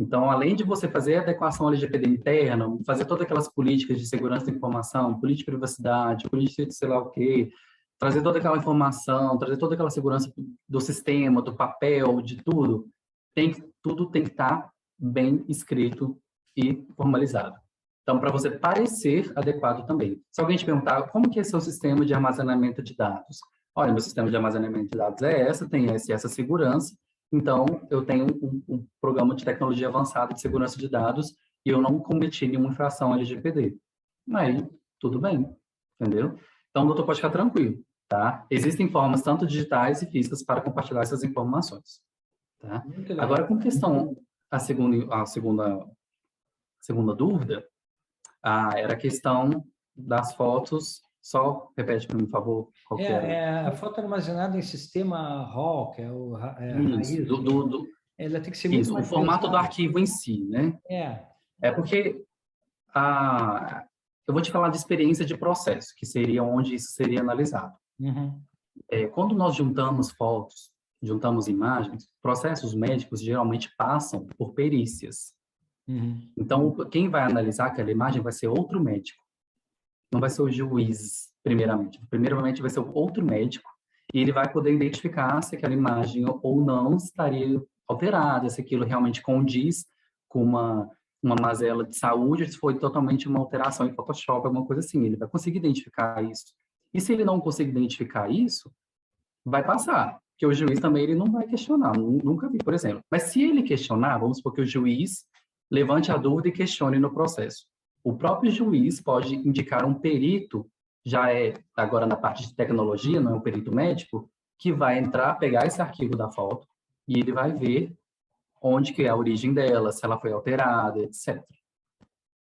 Então, além de você fazer a adequação ao LGPD interna, fazer todas aquelas políticas de segurança da informação, política de privacidade, política de sei lá o quê, trazer toda aquela informação, trazer toda aquela segurança do sistema, do papel, de tudo, tudo tem que estar bem escrito e formalizado. Então, para você parecer adequado também. Se alguém te perguntar como que é seu sistema de armazenamento de dados, olha, meu sistema de armazenamento de dados é essa, tem essa segurança, então eu tenho um programa de tecnologia avançada de segurança de dados e eu não cometi nenhuma infração LGPD. Aí, tudo bem, entendeu? Então, o doutor pode ficar tranquilo, tá? Existem formas tanto digitais e físicas para compartilhar essas informações, tá? Agora, com questão, a segunda dúvida, era a questão das fotos. Só repete para mim, por favor, qual que era. A foto armazenada em sistema RAW, que é o Isso, raiz. Ela tem que ser muito isso, o mais formato pesada. do arquivo em si, né? É porque eu vou te falar de experiência de processo, que seria onde isso seria analisado. Uhum. Quando nós juntamos fotos, juntamos imagens, processos médicos geralmente passam por perícias. Uhum. Então, quem vai analisar aquela imagem vai ser outro médico. Não vai ser o juiz, primeiramente. Primeiramente vai ser outro médico e ele vai poder identificar se aquela imagem ou não estaria alterada, se aquilo realmente condiz com uma mazela de saúde, se foi totalmente uma alteração em Photoshop, alguma coisa assim. Ele vai conseguir identificar isso. E se ele não conseguir identificar isso, vai passar. Porque o juiz também ele não vai questionar. Nunca vi, por exemplo. Mas se ele questionar, vamos supor que o juiz levante a dúvida e questione no processo. O próprio juiz pode indicar um perito, já agora na parte de tecnologia, não é um perito médico, que vai entrar, pegar esse arquivo da foto e ele vai ver onde que é a origem dela, se ela foi alterada, etc.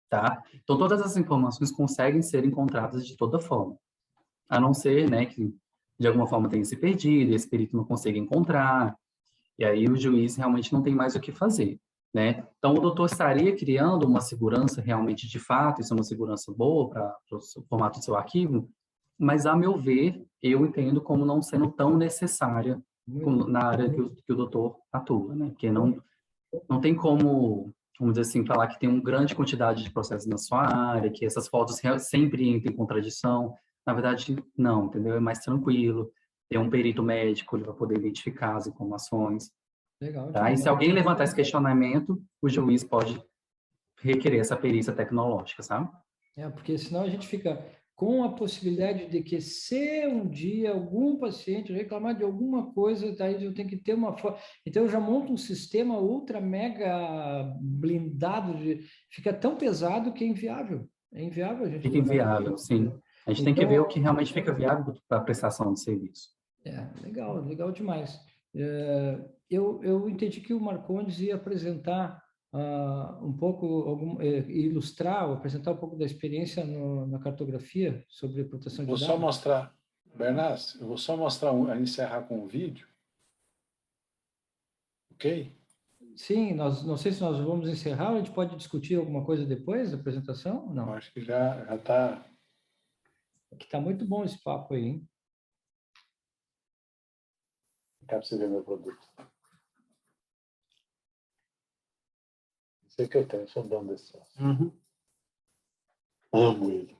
Tá? Então, todas as informações conseguem ser encontradas de toda forma. A não ser, né, que de alguma forma tenha se perdido, esse perito não consiga encontrar, e aí o juiz realmente não tem mais o que fazer. Né? Então, o doutor estaria criando uma segurança realmente de fato, isso é uma segurança boa para o formato do seu arquivo, mas, a meu ver, eu entendo como não sendo tão necessária na área que o doutor atua, né? Porque não tem como, vamos dizer assim, falar que tem uma grande quantidade de processos na sua área, que essas fotos sempre entram em contradição. Na verdade, não, entendeu? É mais tranquilo. Tem um perito médico, ele vai poder identificar as informações. Legal. Tá? E se alguém levantar esse questionamento, o juiz pode requerer essa perícia tecnológica, sabe? Porque senão a gente fica com a possibilidade de que se um dia algum paciente reclamar de alguma coisa, daí eu tenho que ter uma foto. Então eu já monto um sistema ultra mega blindado, fica tão pesado que é inviável. É inviável a gente. Fica inviável, sim. A gente tem que ver o que realmente fica viável para a prestação de serviço. Legal demais. Eu entendi que o Marcondes ia apresentar um pouco, ilustrar, ou apresentar um pouco da experiência na cartografia sobre proteção de dados. Vou só mostrar, Bernas, eu vou só mostrar, encerrar com um vídeo. Ok? Sim, não sei se nós vamos encerrar, a gente pode discutir alguma coisa depois da apresentação? Não. Eu acho que já está... Que está muito bom esse papo aí, hein? Quero você ver meu produto. Sei que eu tenho, sou dono desse sócio. Uhum. Amo ele.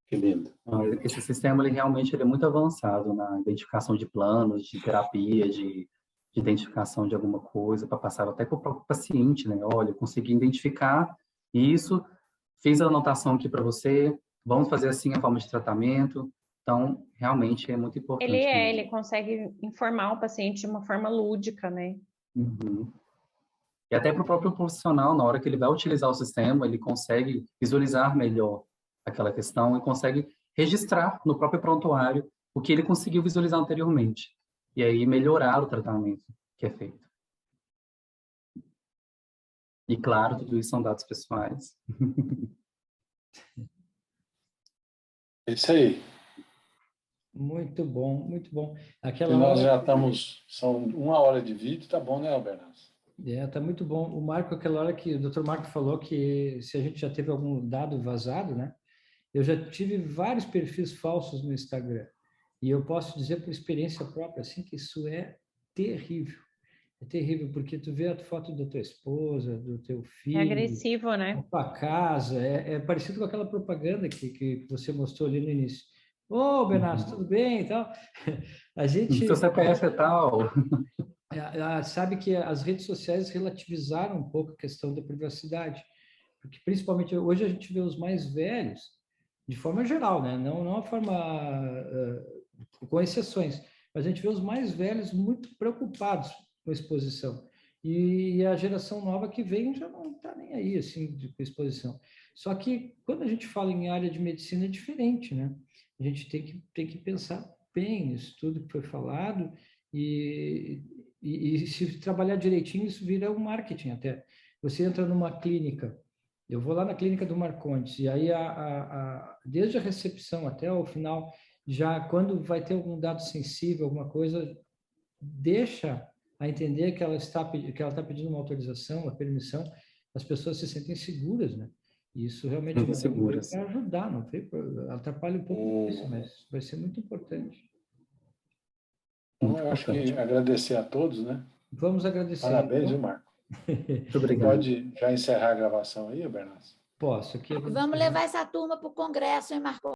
Que lindo. Esse sistema ele realmente é muito avançado na identificação de planos, de terapia, de identificação de alguma coisa, para passar até para o próprio paciente, né? Olha, eu consegui identificar isso, fiz a anotação aqui para você, vamos fazer assim a forma de tratamento. Então, realmente é muito importante. Ele consegue informar o paciente de uma forma lúdica, né? Uhum. E até para o próprio profissional, na hora que ele vai utilizar o sistema, ele consegue visualizar melhor aquela questão e consegue registrar no próprio prontuário o que ele conseguiu visualizar anteriormente. E aí melhorar o tratamento que é feito. E claro, tudo isso são dados pessoais. É isso aí. Muito bom, muito bom. Nós já estamos, são 1 hora de vídeo, tá bom, né, Albernas? Tá muito bom. O Marco, aquela hora que o Dr. Marco falou que se a gente já teve algum dado vazado, né? Eu já tive vários perfis falsos no Instagram. E eu posso dizer por experiência própria, assim, que isso é terrível. É terrível, porque tu vê a foto da tua esposa, do teu filho... É agressivo, né? Da tua casa. É parecido com aquela propaganda que você mostrou ali no início. Ô, Benato, tudo bem e tal? A gente... Seu CPF é tal. Sabe que as redes sociais relativizaram um pouco a questão da privacidade. Porque, principalmente, hoje a gente vê os mais velhos, de forma geral, né? Não a forma... com exceções. Mas a gente vê os mais velhos muito preocupados com exposição. E a geração nova que vem já não está nem aí, assim, com exposição. Só que, quando a gente fala em área de medicina, é diferente, né? A gente tem que pensar bem nisso tudo que foi falado e se trabalhar direitinho, isso vira um marketing até. Você entra numa clínica, eu vou lá na clínica do Marcondes, e aí desde a recepção até o final, já quando vai ter algum dado sensível, alguma coisa, deixa a entender que ela está pedindo uma autorização, uma permissão, as pessoas se sentem seguras, né? E isso realmente Muito seguras. vai ajudar, não veio atrapalha um pouco isso, mas vai ser muito importante. Então, eu acho que agradecer a todos, né? Vamos agradecer. Parabéns, viu, Marco? Muito obrigado. Pode já encerrar a gravação aí, Bernardo? Posso. Vamos levar essa turma para o congresso, hein, Marco?